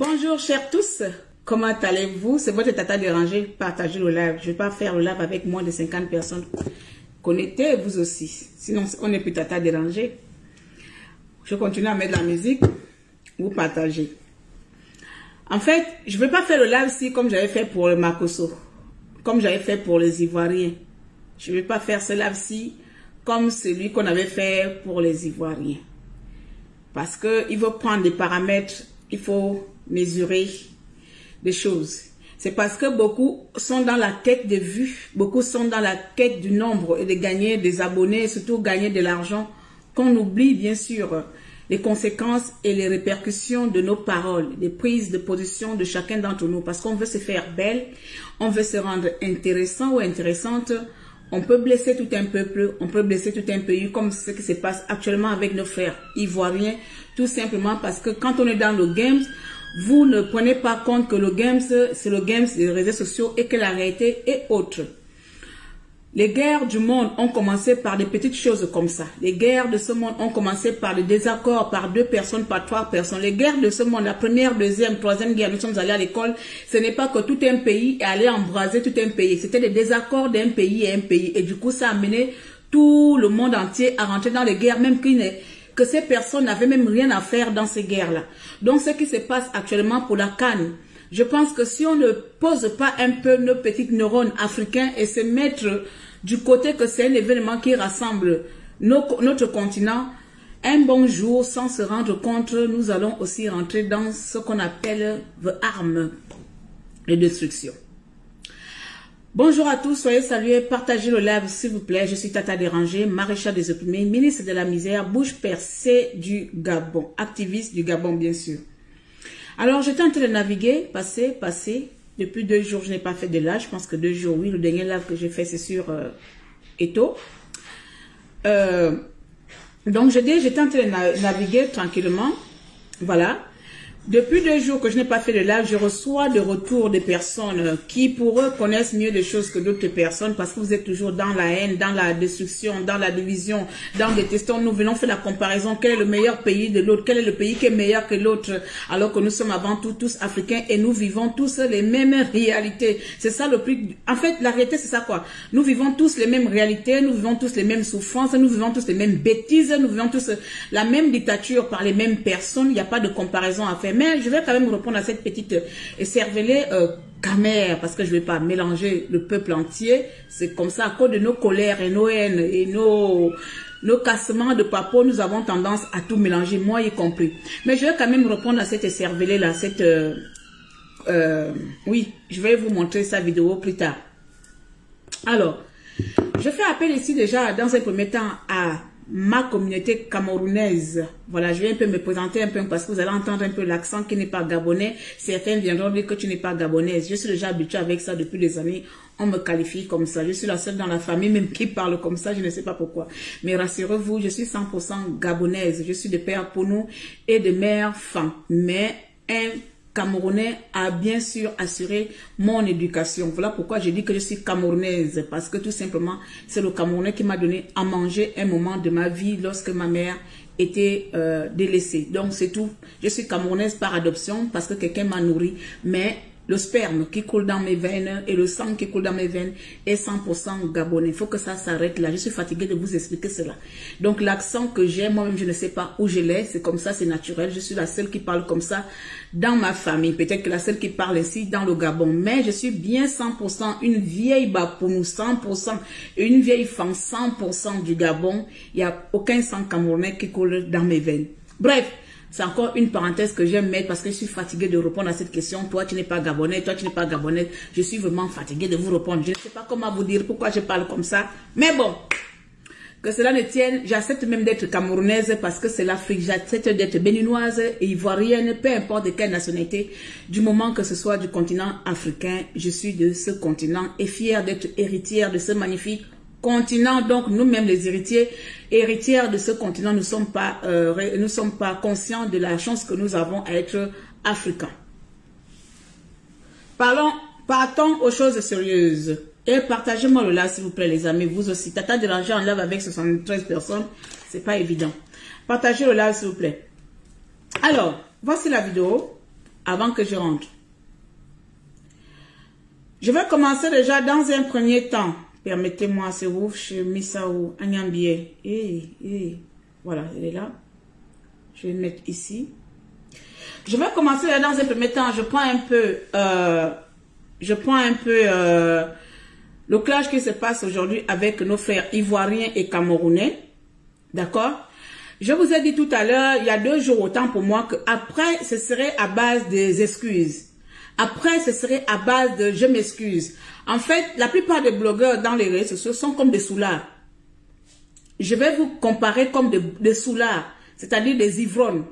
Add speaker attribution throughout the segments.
Speaker 1: Bonjour chers tous, comment allez-vous? C'est votre tata dérangé, partagez le live. Je ne vais pas faire le live avec moins de 50 personnes connectées, vous aussi. Sinon, on n'est plus tata dérangé. Je continue à mettre la musique, vous partagez. En fait, je ne vais pas faire le live si comme j'avais fait pour le Makosso, comme j'avais fait pour les Ivoiriens. Je ne vais pas faire ce live-ci comme celui qu'on avait fait pour les Ivoiriens. Parce qu'il faut prendre des paramètres, il faut mesurer des choses. C'est parce que beaucoup sont dans la quête de vues, beaucoup sont dans la quête du nombre et de gagner des abonnés, et surtout gagner de l'argent, qu'on oublie bien sûr les conséquences et les répercussions de nos paroles, les prises de position de chacun d'entre nous. Parce qu'on veut se faire belle, on veut se rendre intéressant ou intéressante. On peut blesser tout un peuple, on peut blesser tout un pays, comme ce qui se passe actuellement avec nos frères ivoiriens, tout simplement parce que quand on est dans le games, vous ne prenez pas compte que le games, c'est le games des réseaux sociaux et que la réalité est autre. Les guerres du monde ont commencé par des petites choses comme ça. Les guerres de ce monde ont commencé par des désaccords, par 2 personnes, par 3 personnes. Les guerres de ce monde, la première, deuxième, troisième guerre, nous sommes allés à l'école. Ce n'est pas que tout un pays est allé embraser tout un pays. C'était des désaccords d'un pays et un pays. Et du coup, ça a amené tout le monde entier à rentrer dans les guerres, même que ces personnes n'avaient même rien à faire dans ces guerres-là. Donc, ce qui se passe actuellement pour la CAN, je pense que si on ne pose pas un peu nos petites neurones africains et se mettre du côté que c'est un événement qui rassemble notre continent, un bon jour, sans se rendre compte, nous allons aussi rentrer dans ce qu'on appelle l'arme de destruction. Bonjour à tous, soyez salués, partagez le live s'il vous plaît. Je suis Tata Dérangé, maréchal des opprimés, ministre de la misère, bouche percée du Gabon, activiste du Gabon bien sûr. Alors, j'étais en train de naviguer, passer. Depuis 2 jours, je n'ai pas fait de live. Je pense que 2 jours, oui. Le dernier live que j'ai fait, c'est sur Eto. Donc, j'étais en train de naviguer tranquillement. Voilà. Depuis 2 jours que je n'ai pas fait de live, je reçois des retours de personnes qui, pour eux, connaissent mieux les choses que d'autres personnes parce que vous êtes toujours dans la haine, dans la destruction, dans la division, dans des questions. Nous venons faire la comparaison. Quel est le meilleur pays de l'autre? Quel est le pays qui est meilleur que l'autre? Alors que nous sommes avant tout tous africains et nous vivons tous les mêmes réalités. C'est ça le plus... En fait, la réalité, c'est ça quoi. Nous vivons tous les mêmes réalités, nous vivons tous les mêmes souffrances, nous vivons tous les mêmes bêtises, nous vivons tous la même dictature par les mêmes personnes. Il n'y a pas de comparaison à faire. Mais je vais quand même répondre à cette petite cervelée camère parce que je ne vais pas mélanger le peuple entier. C'est comme ça, à cause de nos colères et nos haines et nos cassements de papeaux, nous avons tendance à tout mélanger, moi y compris. Mais je vais quand même répondre à cette cervelée-là, oui, je vais vous montrer sa vidéo plus tard. Alors, je fais appel ici déjà dans un premier temps à ma communauté camerounaise. Voilà, je vais un peu me présenter un peu parce que vous allez entendre un peu l'accent qui n'est pas gabonais. Certains viendront dire que tu n'es pas gabonaise. Je suis déjà habituée avec ça depuis des années. On me qualifie comme ça. Je suis la seule dans la famille même qui parle comme ça. Je ne sais pas pourquoi. Mais rassurez-vous, je suis 100% gabonaise. Je suis de père Pounou et de mère Fan. Mais un Camerounais a bien sûr assuré mon éducation. Voilà pourquoi je dis que je suis camerounaise. Parce que tout simplement, c'est le Camerounais qui m'a donné à manger un moment de ma vie lorsque ma mère était délaissée. Donc c'est tout. Je suis camerounaise par adoption parce que quelqu'un m'a nourri. Mais le sperme qui coule dans mes veines et le sang qui coule dans mes veines est 100% gabonais. Il faut que ça s'arrête là. Je suis fatiguée de vous expliquer cela. Donc l'accent que j'ai, moi-même, je ne sais pas où je l'ai. C'est comme ça, c'est naturel. Je suis la seule qui parle comme ça dans ma famille. Peut-être que la seule qui parle ici dans le Gabon. Mais je suis bien 100% une vieille Bapounou, 100%, une vieille femme 100% du Gabon. Il n'y a aucun sang camerounais qui coule dans mes veines. Bref. C'est encore une parenthèse que j'aime mettre parce que je suis fatiguée de répondre à cette question. Toi, tu n'es pas gabonais, toi, tu n'es pas gabonaise. Je suis vraiment fatiguée de vous répondre. Je ne sais pas comment vous dire pourquoi je parle comme ça. Mais bon, que cela ne tienne, j'accepte même d'être camerounaise parce que c'est l'Afrique. J'accepte d'être béninoise et ivoirienne, peu importe de quelle nationalité. Du moment que ce soit du continent africain, je suis de ce continent et fière d'être héritière de ce magnifique continent. Donc nous-mêmes les héritières de ce continent, nous ne sommes pas conscients de la chance que nous avons à être africains. Partons aux choses sérieuses. Et partagez-moi le live s'il vous plaît les amis, vous aussi. Tata Dérangé en live avec 73 personnes, c'est pas évident. Partagez le live s'il vous plaît. Alors, voici la vidéo. avant que je rentre. Je vais commencer déjà dans un premier temps. Permettez-moi, c'est ouf, je mis ça où Agnambier. Voilà, elle est là. Je vais le mettre ici. Je vais commencer là dans un premier temps. Je prends un peu le clash qui se passe aujourd'hui avec nos frères ivoiriens et camerounais. D'accord? Je vous ai dit tout à l'heure, il y a 2 jours, autant pour moi, que après, ce serait à base des excuses. Après, ce serait à base de « je m'excuse ». En fait, la plupart des blogueurs dans les réseaux sociaux sont comme des soulards. Je vais vous comparer comme des soulards, c'est-à-dire des ivrognes.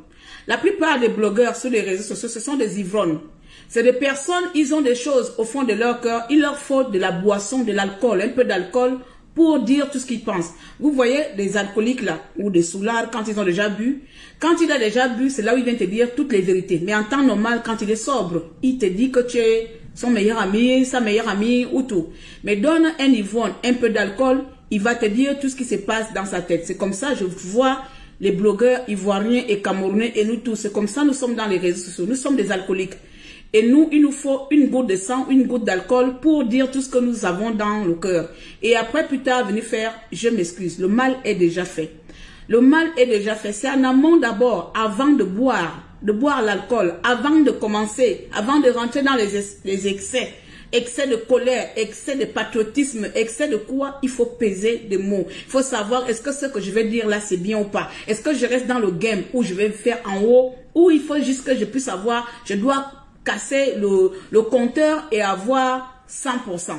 Speaker 1: La plupart des blogueurs sur les réseaux sociaux, ce sont des ivrognes. C'est des personnes, ils ont des choses au fond de leur cœur, il leur faut de la boisson, de l'alcool, un peu d'alcool pour dire tout ce qu'ils pensent. Vous voyez les alcooliques là, ou des soulards, quand ils ont déjà bu. Quand il a déjà bu, c'est là où il vient te dire toutes les vérités. Mais en temps normal, quand il est sobre, il te dit que tu es son meilleur ami, sa meilleure amie ou tout. Mais donne un ivrogne, un peu d'alcool, il va te dire tout ce qui se passe dans sa tête. C'est comme ça, je vois les blogueurs ivoiriens et camerounais et nous tous. C'est comme ça, nous sommes dans les réseaux sociaux. Nous sommes des alcooliques. Et nous, il nous faut une goutte de sang, une goutte d'alcool pour dire tout ce que nous avons dans le cœur. Et après, plus tard, venir faire « je m'excuse ». Le mal est déjà fait. Le mal est déjà fait. C'est en amont d'abord, avant de boire l'alcool, avant de commencer, avant de rentrer dans les excès. Excès de colère, excès de patriotisme, excès de quoi, il faut peser des mots. Il faut savoir, est-ce que ce que je vais dire là, c'est bien ou pas? Est-ce que je reste dans le game où je vais faire en haut? Ou il faut juste que je puisse avoir, je dois casser le compteur et avoir 100%.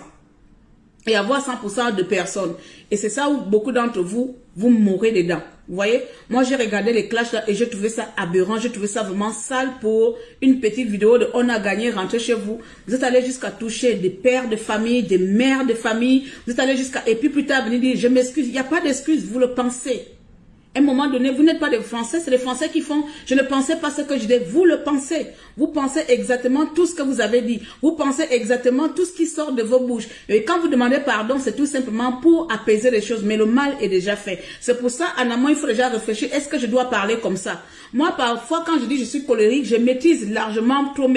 Speaker 1: Et avoir 100% de personnes. Et c'est ça où beaucoup d'entre vous, vous mourrez dedans. Vous voyez, moi j'ai regardé les clashs là et j'ai trouvé ça aberrant, j'ai trouvé ça vraiment sale pour une petite vidéo de on a gagné, rentrez chez vous. Vous êtes allé jusqu'à toucher des pères de famille, des mères de famille, vous êtes allé jusqu'à, et puis plus tard venir dire je m'excuse. Il n'y a pas d'excuse, vous le pensez. À un moment donné, vous n'êtes pas des Français, c'est les Français qui font « je ne pensais pas ce que je dis ». Vous le pensez. Vous pensez exactement tout ce que vous avez dit. Vous pensez exactement tout ce qui sort de vos bouches. Et quand vous demandez pardon, c'est tout simplement pour apaiser les choses. Mais le mal est déjà fait. C'est pour ça, en amont, il faut déjà réfléchir. Est-ce que je dois parler comme ça? Moi, parfois, quand je dis je suis colérique, je maîtrise largement trop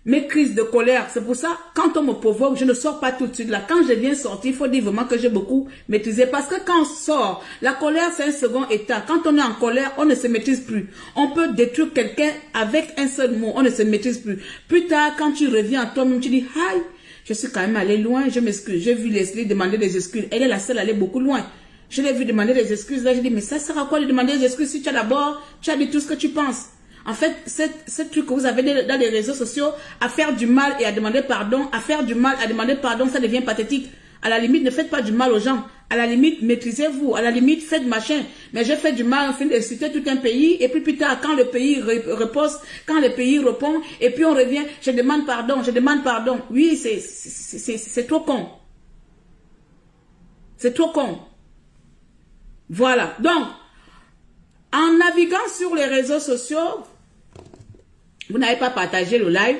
Speaker 1: mes crises de colère. C'est pour ça, quand on me provoque, je ne sors pas tout de suite là. Quand je viens sortir, il faut dire vraiment que j'ai beaucoup maîtrisé. Parce que quand on sort, la colère, c'est un second état. Quand on est en colère, on ne se maîtrise plus. On peut détruire quelqu'un avec un seul mot. On ne se maîtrise plus. Plus tard, quand tu reviens à toi-même, tu dis, aïe, je suis quand même allé loin, je m'excuse. J'ai vu Leslie demander des excuses. Elle est la seule à aller beaucoup loin. Je l'ai vu demander des excuses. Là, je dis, mais ça sert à quoi de demander des excuses si tu as dit tout ce que tu penses? En fait, ce truc que vous avez dans les réseaux sociaux, à faire du mal et à demander pardon, à faire du mal, à demander pardon, ça devient pathétique. À la limite, ne faites pas du mal aux gens. À la limite, maîtrisez-vous. À la limite, faites machin. Mais j'ai fait du mal, on finit d'insulter tout un pays. Et puis plus tard, quand le pays repose, quand le pays répond, et puis on revient, je demande pardon, je demande pardon. Oui, c'est trop con. C'est trop con. Voilà. Donc, en naviguant sur les réseaux sociaux, vous n'avez pas partagé le live.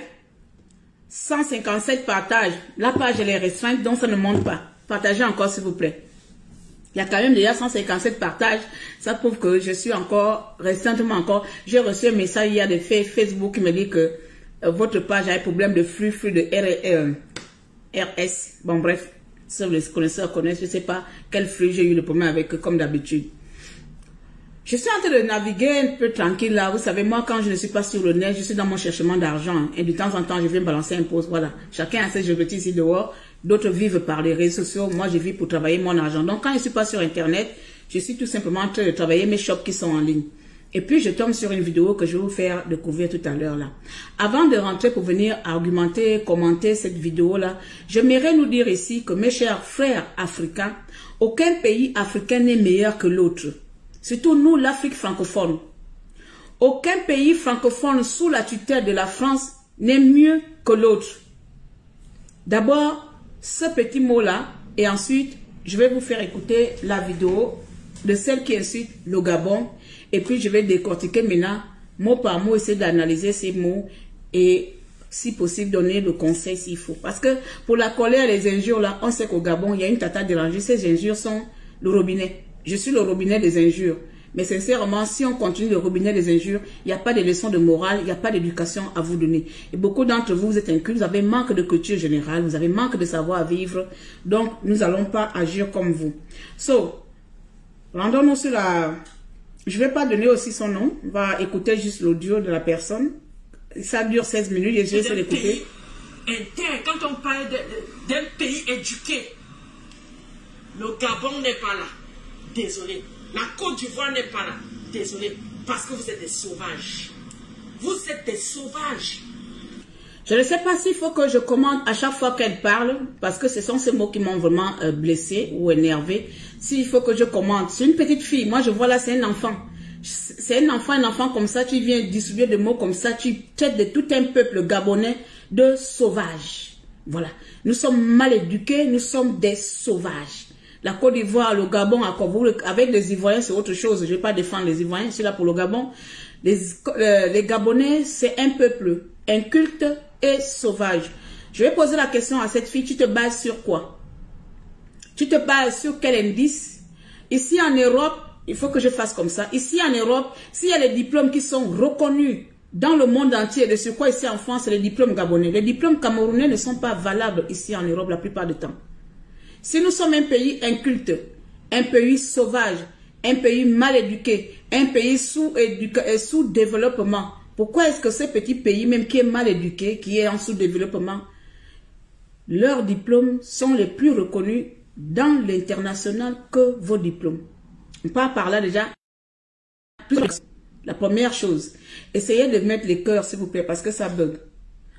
Speaker 1: 157 partages. La page elle est restreinte, donc ça ne monte pas. Partagez encore s'il vous plaît. Il y a quand même déjà 157 partages. Ça prouve que je suis encore, récemment encore, j'ai reçu un message hier de Facebook qui me dit que votre page a un problème de flux de RS. Bon bref, si les connaisseurs connaissent, je ne sais pas quel flux j'ai eu le problème avec comme d'habitude. Je suis en train de naviguer un peu tranquille là. Vous savez, moi, quand je ne suis pas sur le net, je suis dans mon cherchement d'argent. Hein, et de temps en temps, je viens balancer un post. Voilà. Chacun a ses jeux ici dehors. D'autres vivent par les réseaux sociaux. Moi, je vis pour travailler mon argent. Donc, quand je ne suis pas sur Internet, je suis tout simplement en train de travailler mes shops qui sont en ligne. Et puis, je tombe sur une vidéo que je vais vous faire découvrir tout à l'heure là. Avant de rentrer pour venir argumenter, commenter cette vidéo là, j'aimerais nous dire ici que mes chers frères africains, aucun pays africain n'est meilleur que l'autre. Surtout nous, l'Afrique francophone. Aucun pays francophone sous la tutelle de la France n'est mieux que l'autre. D'abord, ce petit mot-là, et ensuite, je vais vous faire écouter la vidéo de celle qui insulte le Gabon, et puis je vais décortiquer maintenant, mot par mot, essayer d'analyser ces mots, et si possible, donner le conseil s'il faut. Parce que pour la colère, les injures, là, on sait qu'au Gabon, il y a une tata dérangée, ces injures sont le robinet. Je suis le robinet des injures. Mais sincèrement, si on continue de ruminer les injures, il n'y a pas de leçons de morale, il n'y a pas d'éducation à vous donner. Et beaucoup d'entre vous, vous êtes incultes, vous avez manque de culture générale, vous avez manque de savoir-vivre. Donc, nous n'allons pas agir comme vous. So, rendons-nous sur la... Je ne vais pas donner aussi son nom. On va écouter juste l'audio de la personne. Ça dure 16 minutes et je vais l'écouter.
Speaker 2: Quand on parle d'un pays éduqué, le Gabon n'est pas là. Désolé. La Côte d'Ivoire n'est pas là. Désolé. Parce que vous êtes des sauvages. Vous êtes des sauvages.
Speaker 1: Je ne sais pas s'il faut que je commente à chaque fois qu'elle parle, parce que ce sont ces mots qui m'ont vraiment blessé ou énervé. S'il faut que je commente. C'est une petite fille. Moi, je vois là, c'est un enfant. C'est un enfant comme ça. Tu viens distribuer des mots comme ça. Tu traites de tout un peuple gabonais de sauvages. Voilà. Nous sommes mal éduqués. Nous sommes des sauvages. La Côte d'Ivoire, le Gabon, avec les Ivoiriens, c'est autre chose. Je ne vais pas défendre les Ivoiriens. Je suis là pour le Gabon. Les Gabonais, c'est un peuple inculte et sauvage. Je vais poser la question à cette fille. Tu te bases sur quoi? Tu te bases sur quel indice? Ici en Europe, il faut que je fasse comme ça. Ici en Europe, s'il y a les diplômes qui sont reconnus dans le monde entier, de sur quoi ici en France, c'est les diplômes gabonais. Les diplômes camerounais ne sont pas valables ici en Europe la plupart du temps. Si nous sommes un pays inculte, un pays sauvage, un pays mal éduqué, un pays sous-développement, pourquoi est-ce que ce petit pays, même qui est mal éduqué, qui est en sous-développement, leurs diplômes sont les plus reconnus dans l'international que vos diplômes? On part par là déjà. La première chose, essayez de mettre les cœurs, s'il vous plaît, parce que ça bug.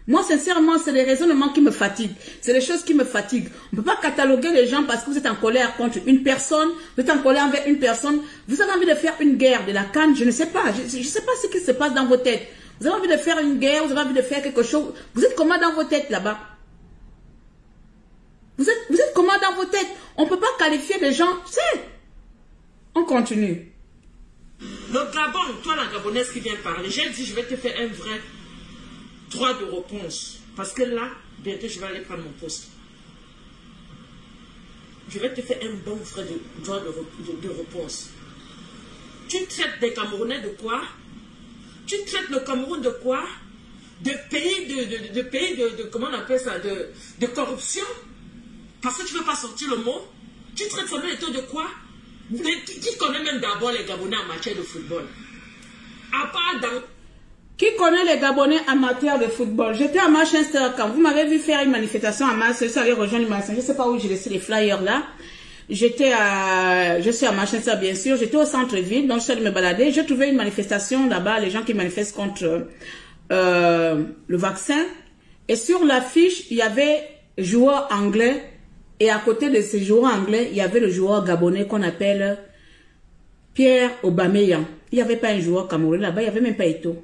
Speaker 1: Moi, sincèrement, c'est les raisonnements qui me fatiguent. C'est les choses qui me fatiguent. On ne peut pas cataloguer les gens parce que vous êtes en colère contre une personne, vous êtes en colère envers une personne, vous avez envie de faire une guerre de la canne, je ne sais pas. Je ne sais pas ce qui se passe dans vos têtes. Vous avez envie de faire une guerre, vous avez envie de faire quelque chose. Vous êtes comment dans vos têtes là-bas? Vous êtes comment dans vos têtes? On ne peut pas qualifier les gens. Tu sais, on continue.
Speaker 2: Le Gabon, toi la Gabonaise qui vient parler, j'ai dit je vais te faire un vrai droit de réponse. Parce que là, bientôt je vais aller prendre mon poste. Je vais te faire un bon vrai droit de réponse. Tu traites des Camerounais de quoi? Tu traites le Cameroun de quoi? De pays comment on appelle ça? De corruption? Parce que tu ne veux pas sortir le mot? Tu traites seulement les taux de quoi? Qui connaît même d'abord les Gabonais en matière de football? À part dans...
Speaker 1: Qui connaît les Gabonais en matière de football? J'étais à Manchester quand vous m'avez vu faire une manifestation à Manchester. Je suis allé rejoindre Manchester. Je ne sais pas où j'ai laissé les flyers là. Je suis à Manchester bien sûr. J'étais au centre-ville, donc je suis allé me balader. J'ai trouvé une manifestation là-bas, les gens qui manifestent contre le vaccin. Et sur l'affiche, il y avait joueur anglais. Et à côté de ces joueurs anglais, il y avait le joueur gabonais qu'on appelle Pierre Aubameyang. Il n'y avait pas un joueur camerounais là-bas, il n'y avait même pas Eto'o.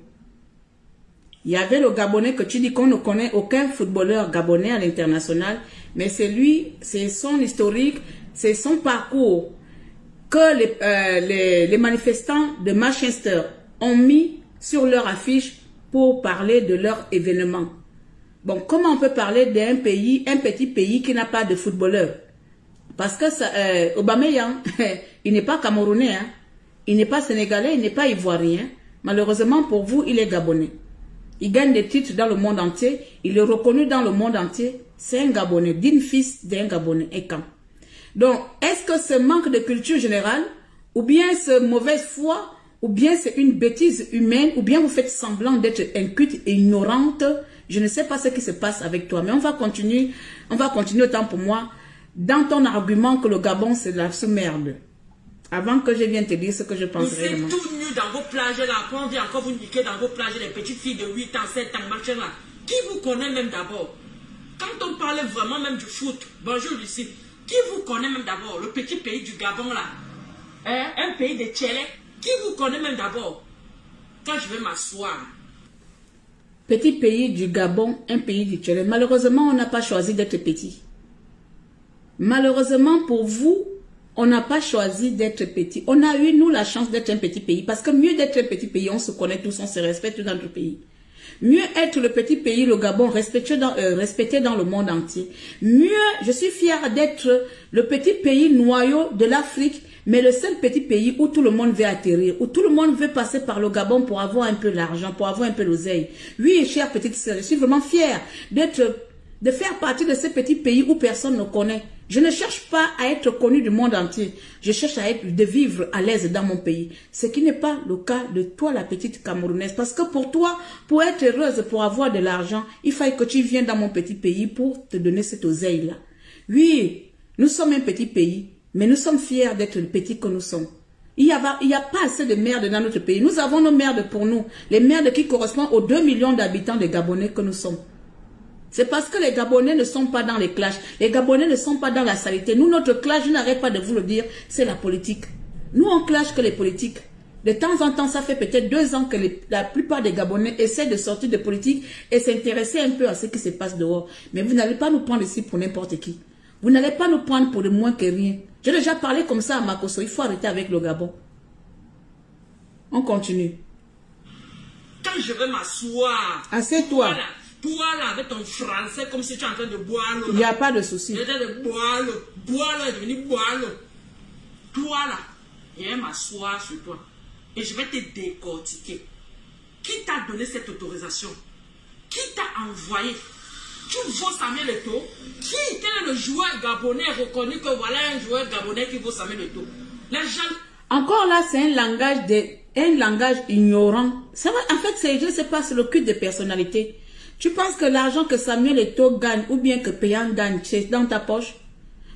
Speaker 1: Il y avait le Gabonais que tu dis qu'on ne connaît aucun footballeur gabonais à l'international, mais c'est lui, c'est son historique, c'est son parcours que les manifestants de Manchester ont mis sur leur affiche pour parler de leur événement. Bon, comment on peut parler d'un pays, un petit pays qui n'a pas de footballeur? Parce que Aubameyang, il n'est pas camerounais, hein? Il n'est pas sénégalais, il n'est pas ivoirien. Malheureusement pour vous, il est gabonais. Il gagne des titres dans le monde entier. Il est reconnu dans le monde entier. C'est un Gabonais, digne fils d'un Gabonais. Et quand? Donc, est-ce que ce manque de culture générale, ou bien ce mauvaise foi, ou bien c'est une bêtise humaine, ou bien vous faites semblant d'être inculte et ignorante? Je ne sais pas ce qui se passe avec toi, mais on va continuer autant pour moi dans ton argument que le Gabon c'est de la sous-merde. Avant que je vienne te dire ce que je pense réellement.
Speaker 2: Vous êtes tout nus dans vos plages là, quand on vient encore vous niquer dans vos plages, les petites filles de 8 ans, 7 ans, machin là. Qui vous connaît même d'abord? Quand on parle vraiment même du foot, bonjour Lucie, qui vous connaît même d'abord? Le petit pays du Gabon là, hein? Un pays de Tchélé, qui vous connaît même d'abord? Quand je vais m'asseoir.
Speaker 1: Petit pays du Gabon, un pays du Tchélé. Malheureusement, on n'a pas choisi d'être petit. Malheureusement pour vous, on n'a pas choisi d'être petit. On a eu, nous, la chance d'être un petit pays. Parce que mieux d'être un petit pays, on se connaît tous, on se respecte dans notre pays. Mieux être le petit pays, le Gabon, respecté dans le monde entier. Mieux, je suis fière d'être le petit pays noyau de l'Afrique, Mais le seul petit pays où tout le monde veut atterrir, où tout le monde veut passer par le Gabon pour avoir un peu d'argent, pour avoir un peu l'oseille. Oui, chère petite sœur, je suis vraiment fière de faire partie de ce petit pays où personne ne connaît. Je ne cherche pas à être connue du monde entier. Je cherche de vivre à l'aise dans mon pays. Ce qui n'est pas le cas de toi, la petite Camerounaise. Parce que pour toi, pour être heureuse, pour avoir de l'argent, il faut que tu viennes dans mon petit pays pour te donner cette oseille-là. Oui, nous sommes un petit pays, mais nous sommes fiers d'être le petit que nous sommes. Il n'y a pas assez de merdes dans notre pays. Nous avons nos merdes pour nous. Les merdes qui correspondent aux 2 millions d'habitants des Gabonais que nous sommes. C'est parce que les Gabonais ne sont pas dans les clashs. Les Gabonais ne sont pas dans la saleté. Nous, notre clash, je n'arrête pas de vous le dire, c'est la politique. Nous, on clash que les politiques. De temps en temps, ça fait peut-être 2 ans que la plupart des Gabonais essaient de sortir de politique et s'intéresser un peu à ce qui se passe dehors. Mais vous n'allez pas nous prendre ici pour n'importe qui. Vous n'allez pas nous prendre pour de moins que rien. J'ai déjà parlé comme ça à Makosso. Il faut arrêter avec le Gabon. On continue.
Speaker 2: Quand je vais m'asseoir...
Speaker 1: Assieds-toi.
Speaker 2: Voilà. Toi là, avec ton français, comme si tu es en train de boire l'eau.
Speaker 1: Il n'y a pas de souci.
Speaker 2: Tu es en train de boire l'eau. Boire l'eau est devenu boire l'eau. Toi là, je vais m'asseoir sur toi. Et je vais te décortiquer. Qui t'a donné cette autorisation? Qui t'a envoyé? Tu vaux Samuel Eto'o? Quel est le joueur gabonais reconnu que voilà un joueur gabonais qui vaut Samuel Eto'o? Les gens...
Speaker 1: Encore là, c'est un langage ignorant. C'est vrai, en fait, je ne sais pas, c'est le culte de personnalité. Tu penses que l'argent que Samuel Eto'o gagne ou bien que Payan gagne, c'est dans ta poche?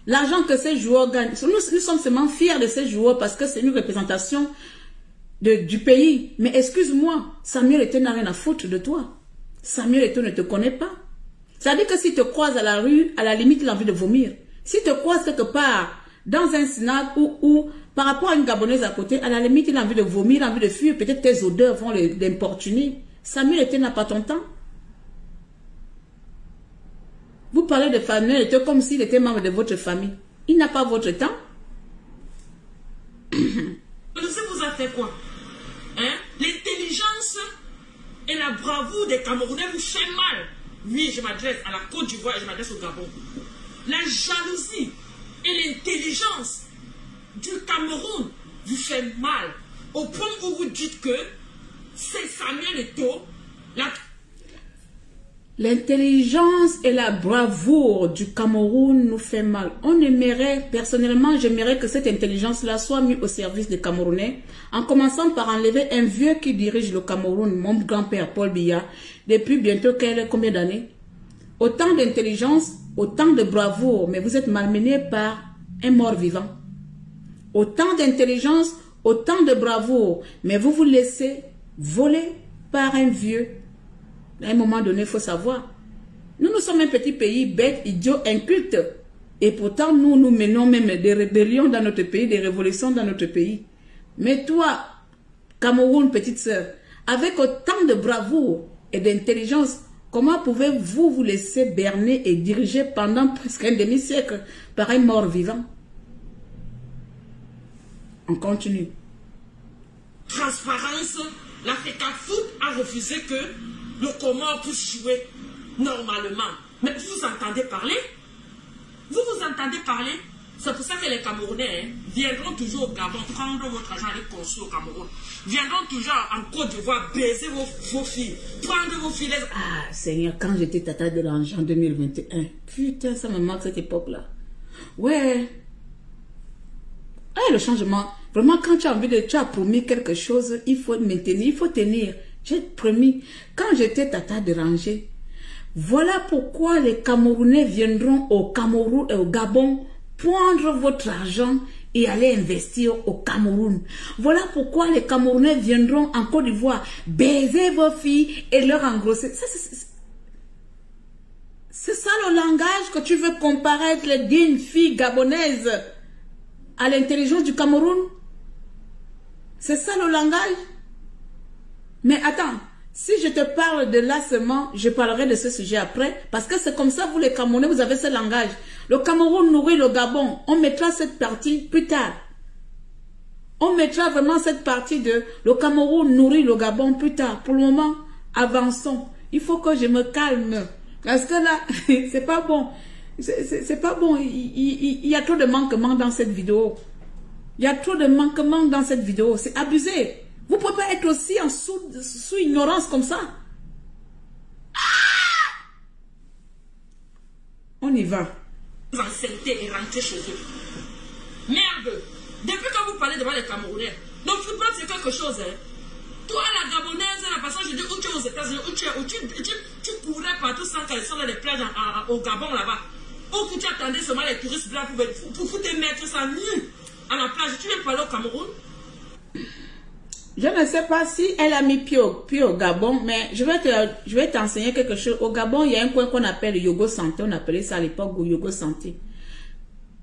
Speaker 1: L'argent que ces joueurs gagnent, nous sommes seulement fiers de ces joueurs parce que c'est une représentation du pays. Mais excuse-moi, Samuel Eto'o n'a rien à foutre de toi. Samuel Eto'o ne te connaît pas. Ça veut dire que s'il te croise à la rue, à la limite, il a envie de vomir. S'il te croise quelque part, dans un snack ou par rapport à une Gabonaise à côté, à la limite, il a envie de vomir, il a envie de fuir. Peut-être tes odeurs vont l'importuner. Samuel Eto'o n'a pas ton temps. Vous parlez de Samuel Eto'o comme s'il était membre de votre famille. Il n'a pas votre temps.
Speaker 2: Je sais vous a fait quoi? Hein? L'intelligence et la bravoure des Camerounais vous fait mal. Oui, je m'adresse à la Côte d'Ivoire et je m'adresse au Gabon. La jalousie et l'intelligence du Cameroun vous fait mal. Au point où vous dites que c'est Samuel Eto'o,
Speaker 1: L'intelligence et la bravoure du Cameroun nous fait mal. On aimerait, personnellement, j'aimerais que cette intelligence-là soit mise au service des Camerounais, en commençant par enlever un vieux qui dirige le Cameroun, mon grand-père Paul Biya, depuis bientôt combien d'années? Autant d'intelligence, autant de bravoure, mais vous êtes malmené par un mort-vivant. Autant d'intelligence, autant de bravoure, mais vous vous laissez voler par un vieux. À un moment donné, il faut savoir. Nous sommes un petit pays bête, idiot, inculte. Et pourtant, nous menons même des rébellions dans notre pays, des révolutions dans notre pays. Mais toi, Cameroun, petite sœur, avec autant de bravoure et d'intelligence, comment pouvez-vous vous laisser berner et diriger pendant presque un demi-siècle par un mort-vivant? On continue.
Speaker 2: Transparence, l'Africa Foot a refusé que le Comore puisse jouer normalement. Mais vous entendez parler? Vous entendez parler? C'est pour ça que les Camerounais viendront toujours au Gabon prendre votre argent et construire au Cameroun. Viendront toujours en Côte d'Ivoire baiser vos filles, prendre vos filles.
Speaker 1: Ah, Seigneur, quand j'étais tata de l'ange en 2021, putain, ça me manque cette époque-là. Ouais. Ah, le changement. Vraiment, quand tu as promis quelque chose, il faut maintenir, il faut tenir. J'ai promis, quand j'étais tata de rangée, voilà pourquoi les Camerounais viendront au Cameroun et au Gabon prendre votre argent et aller investir au Cameroun. Voilà pourquoi les Camerounais viendront en Côte d'Ivoire baiser vos filles et leur engrosser. C'est ça le langage que tu veux comparaître les dignes filles gabonaises à l'intelligence du Cameroun? C'est ça le langage? Mais attends, si je te parle de lassement, je parlerai de ce sujet après, parce que c'est comme ça, vous les Camerounais, vous avez ce langage. Le Cameroun nourrit le Gabon, on mettra cette partie plus tard. On mettra vraiment cette partie de le Cameroun nourrit le Gabon plus tard. Pour le moment, avançons. Il faut que je me calme, parce que là, c'est pas bon. C'est pas bon, il y a trop de manquements dans cette vidéo. Il y a trop de manquements dans cette vidéo. C'est abusé. Vous ne pouvez pas être aussi en sous ignorance comme ça. On y va.
Speaker 2: Ancienneté et rentrer chez eux. Merde. Depuis quand vous parlez devant les Camerounais, donc football c'est quelque chose. Hein. Toi, la Gabonaise, la personne, je dis où tu es aux États-Unis, où tu courais partout sans qu'elles soient dans les plages au Gabon là-bas. Ou que tu attendais seulement les touristes blancs pour te mettre ça nu à la plage. Tu viens parler au Cameroun?
Speaker 1: Je ne sais pas si elle a mis pied au Gabon, mais je vais t'enseigner quelque chose. Au Gabon, il y a un coin qu'on appelle le Yogo Santé. On appelait ça à l'époque le Yogo Santé.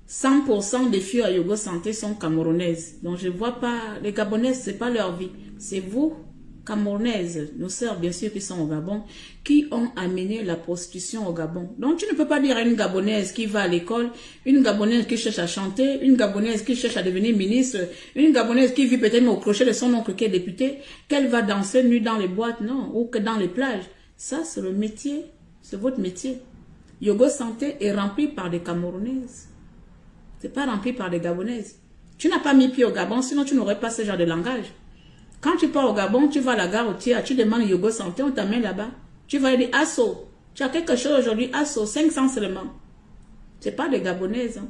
Speaker 1: 100% des filles à Yogo Santé sont camerounaises. Donc je ne vois pas, les Gabonaises, ce n'est pas leur vie. C'est vous, Camerounaises, nos sœurs bien sûr qui sont au Gabon, qui ont amené la prostitution au Gabon. Donc tu ne peux pas dire à une Gabonaise qui va à l'école, une Gabonaise qui cherche à chanter, une Gabonaise qui cherche à devenir ministre, une Gabonaise qui vit peut-être au crochet de son oncle qui est député, qu'elle va danser nue dans les boîtes, non, ou que dans les plages. Ça c'est le métier, c'est votre métier. Yogo Santé est rempli par des Camerounaises. C'est pas rempli par des Gabonaises. Tu n'as pas mis pied au Gabon, sinon tu n'aurais pas ce genre de langage. Quand tu pars au Gabon, tu vas à la gare routière, tu demandes Yogo Santé, on t'amène là-bas. Tu vas dire Asso. Tu as quelque chose aujourd'hui, Asso, 500 seulement. C'est pas des Gabonaises. Hein.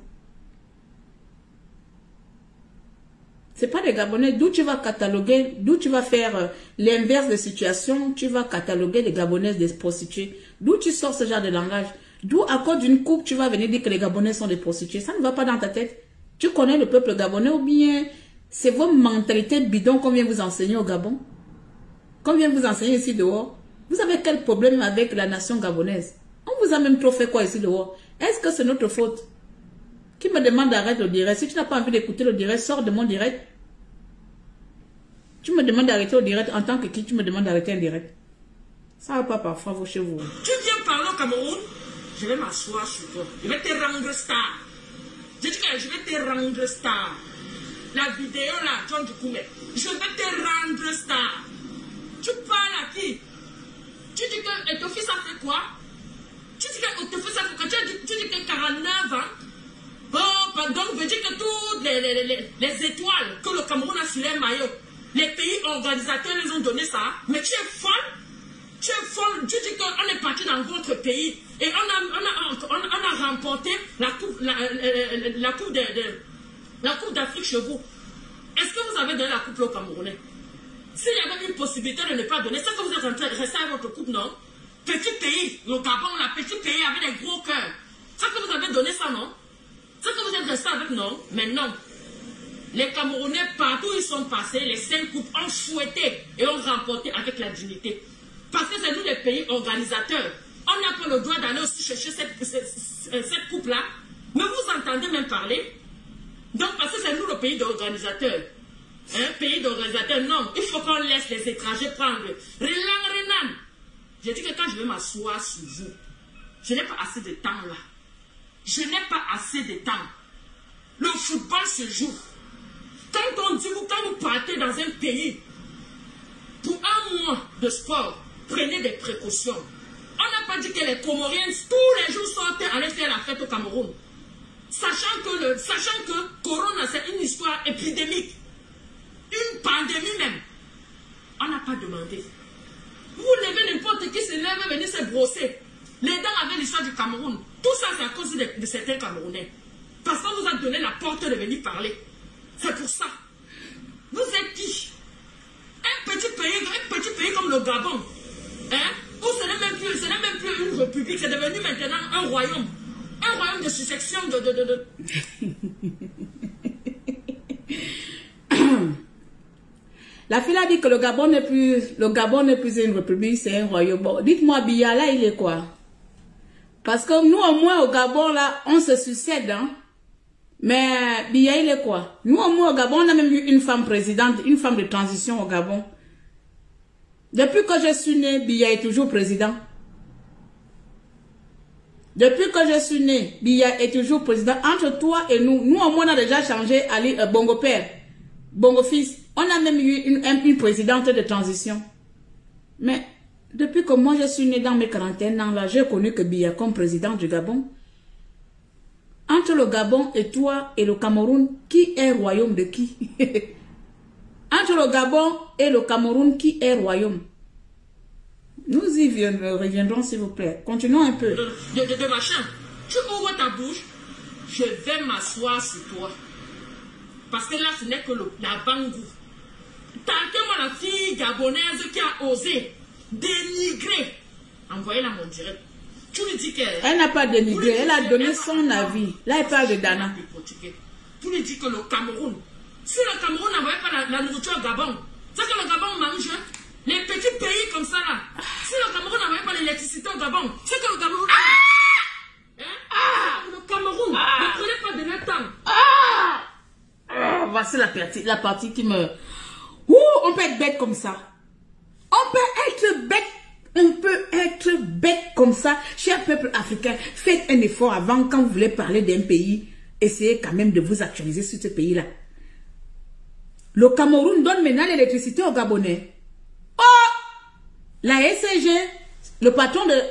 Speaker 1: C'est pas des Gabonais. D'où tu vas cataloguer, d'où tu vas faire l'inverse de situation, tu vas cataloguer les Gabonaises des prostituées. D'où tu sors ce genre de langage. D'où à cause d'une coupe, tu vas venir dire que les Gabonais sont des prostituées. Ça ne va pas dans ta tête. Tu connais le peuple gabonais ou bien c'est vos mentalités bidons qu'on vient vous enseigner au Gabon? Qu'on vient vous enseigner ici dehors? Vous avez quel problème avec la nation gabonaise? On vous a même trop fait quoi ici dehors? Est-ce que c'est notre faute? Qui me demande d'arrêter le direct? Si tu n'as pas envie d'écouter le direct, sors de mon direct. Tu me demandes d'arrêter le direct en tant que qui? Tu me demandes d'arrêter un direct. Ça va pas parfois vous chez vous.
Speaker 2: Tu viens parler au Cameroun? Je vais m'asseoir sur toi. Je vais te rendre star. Je dis que je vais te rendre star. La vidéo là, John Dukoumé. Je vais te rendre star. Tu parles à qui? Tu dis que ton fils a fait quoi? Tu dis que ton fils a fait quoi? Tu dis que 49 ans. Bon, donc veut dire que toutes les étoiles que le Cameroun a sur les maillots, les pays organisateurs les ont donné ça. Mais tu es folle? Tu es folle, tu dis qu'on est parti dans votre pays et on a remporté la coupe d'Afrique chez vous. Est-ce que vous avez donné la coupe aux Camerounais? S'il y avait une possibilité de ne pas donner, c'est que vous êtes en train de rester avec votre coupe, non? Petit pays, le Gabon, la petit pays avec des gros cœurs. C'est que vous avez donné ça, non? C'est que vous êtes resté avec, non? Mais non. Les Camerounais, partout où ils sont passés, les 5 coupes ont souhaité et ont remporté avec la dignité. Parce que c'est nous les pays organisateurs. On n'a pas le droit d'aller aussi chercher cette coupe-là. Mais vous entendez même parler? Donc, parce que c'est nous le pays d'organisateurs. Un pays d'organisateurs, non. Il faut qu'on laisse les étrangers prendre. Renan. J'ai dit que quand je vais m'asseoir sur vous, je n'ai pas assez de temps là. Je n'ai pas assez de temps. Le football se joue. Quand on dit, quand vous partez dans un pays, pour un mois de sport, prenez des précautions. On n'a pas dit que les Comoriens, tous les jours, sortaient aller faire la fête au Cameroun. Sachant que Corona, c'est une histoire épidémique. Une pandémie même. On n'a pas demandé. Vous levez n'importe qui se lève et venez se brosser. Les dents avaient l'histoire du Cameroun. Tout ça, c'est à cause de certains Camerounais. Parce qu'on vous a donné la porte de venir parler. C'est pour ça. Vous êtes qui? Un petit pays comme le Gabon. Hein? Où ce n'est même plus une république, c'est devenu maintenant un royaume. Un royaume de succession de...
Speaker 1: La fille a dit que le Gabon n'est plus une république, c'est un royaume. Bon, dites-moi, Biya, là, il est quoi? Parce que nous, au moins, au Gabon, là, on se succède, hein. Mais Biya, il est quoi? Nous, au moins, au Gabon, on a même eu une femme présidente, une femme de transition au Gabon. Depuis que je suis né, Biya est toujours président. Depuis que je suis né, Biya est toujours président. Entre toi et nous, au moins, on a déjà changé Ali Bongo Père, Bongo Fils. On a même eu une présidente de transition. Mais depuis que moi je suis né dans mes 41 ans là, j'ai connu que Biya comme président du Gabon. Entre le Gabon et toi et le Cameroun, qui est royaume de qui? Entre le Gabon et le Cameroun, qui est royaume? Nous y reviendrons, s'il vous plaît. Continuons un peu.
Speaker 2: De machin. Tu ouvres ta bouche, je vais m'asseoir sur toi. Parce que là, ce n'est que la bangou. Tentez-moi la fille gabonaise qui a osé dénigrer. Envoyez-la mon direct. Tu lui dis qu'elle...
Speaker 1: Elle n'a pas dénigré, elle a donné son avis. Là, elle parle de Dana.
Speaker 2: Tu lui dis que le Cameroun, si le Cameroun n'envoyait pas la nourriture au Gabon, c'est que le Gabon mange les petits pays comme ça là. Si le Cameroun n'envoyait pas l'électricité au Gabon, c'est que le Cameroun... Le Cameroun, ne prenez pas de leur temps.
Speaker 1: Voici la partie qui me... on peut être bête comme ça. On peut être bête. On peut être bête comme ça. Cher peuple africain, faites un effort avant, quand vous voulez parler d'un pays, essayez quand même de vous actualiser sur ce pays-là. Le Cameroun donne maintenant l'électricité aux Gabonais. Oh! La SCG, le patron de...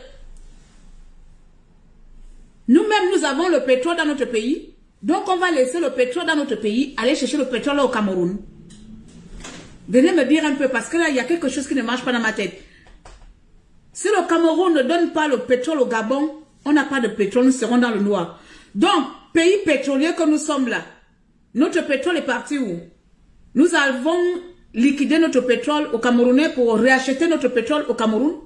Speaker 1: Nous-mêmes, nous avons le pétrole dans notre pays. Donc, on va laisser le pétrole dans notre pays, aller chercher le pétrole au Cameroun. Venez me dire un peu, parce que là, il y a quelque chose qui ne marche pas dans ma tête. Si le Cameroun ne donne pas le pétrole au Gabon, on n'a pas de pétrole, nous serons dans le noir. Donc, pays pétrolier que nous sommes là, notre pétrole est parti où? Nous avons liquidé notre pétrole au Camerounais pour réacheter notre pétrole au Cameroun.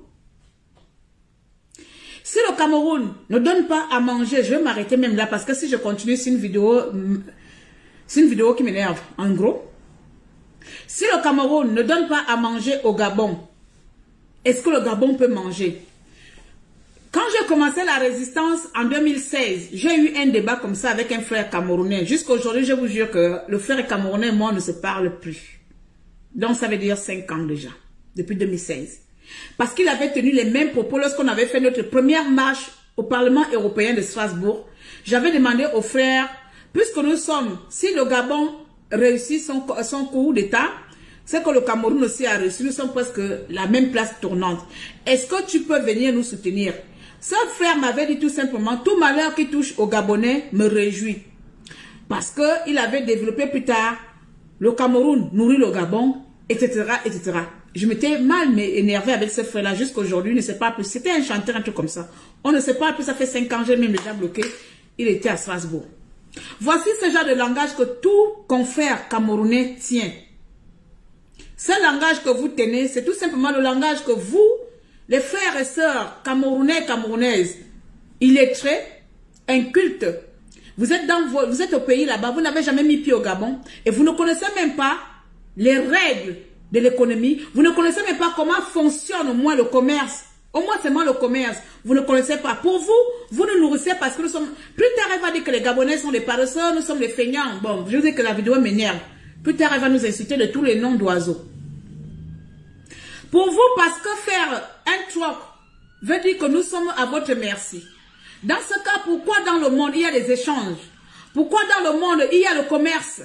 Speaker 1: Si le Cameroun ne donne pas à manger, je vais m'arrêter même là parce que si je continue, c'est une vidéo qui m'énerve. En gros, si le Cameroun ne donne pas à manger au Gabon, est-ce que le Gabon peut manger? Quand j'ai commencé la résistance en 2016, j'ai eu un débat comme ça avec un frère camerounais. Jusqu'à aujourd'hui, je vous jure que le frère camerounais et moi ne se parlent plus. Donc ça veut dire 5 ans déjà, depuis 2016. Parce qu'il avait tenu les mêmes propos lorsqu'on avait fait notre première marche au Parlement européen de Strasbourg. J'avais demandé aux frères, puisque nous sommes, si le Gabon réussit son coup d'État, c'est que le Cameroun aussi a réussi, nous sommes presque la même place tournante. Est-ce que tu peux venir nous soutenir? Ce frère m'avait dit tout simplement, tout malheur qui touche aux Gabonais me réjouit. Parce qu'il avait développé plus tard, le Cameroun nourrit le Gabon, etc., etc. Je m'étais mal énervé avec ce frère-là jusqu'aujourd'hui, il ne sait pas plus. C'était un chanteur, un truc comme ça. On ne sait pas plus, ça fait 5 ans, j'ai même déjà bloqué. Il était à Strasbourg. Voici ce genre de langage que tout confrère camerounais tient. Ce langage que vous tenez, c'est tout simplement le langage que vous, les frères et sœurs camerounais et camerounaises, illettrés, incultes, vous êtes au pays là-bas, vous n'avez jamais mis pied au Gabon et vous ne connaissez même pas les règles de l'économie, vous ne connaissez même pas comment fonctionne au moins le commerce. Au moins seulement le commerce, vous ne connaissez pas. Pour vous, vous nous nourrissez parce que nous sommes... Plus tard, elle va dire que les Gabonais sont des paresseux, nous sommes des feignants. Bon, je vous dis que la vidéo m'énerve. Plus tard, elle va nous inciter de tous les noms d'oiseaux. Pour vous, parce que faire un troc veut dire que nous sommes à votre merci. Dans ce cas, pourquoi dans le monde, il y a des échanges? Pourquoi dans le monde, il y a le commerce?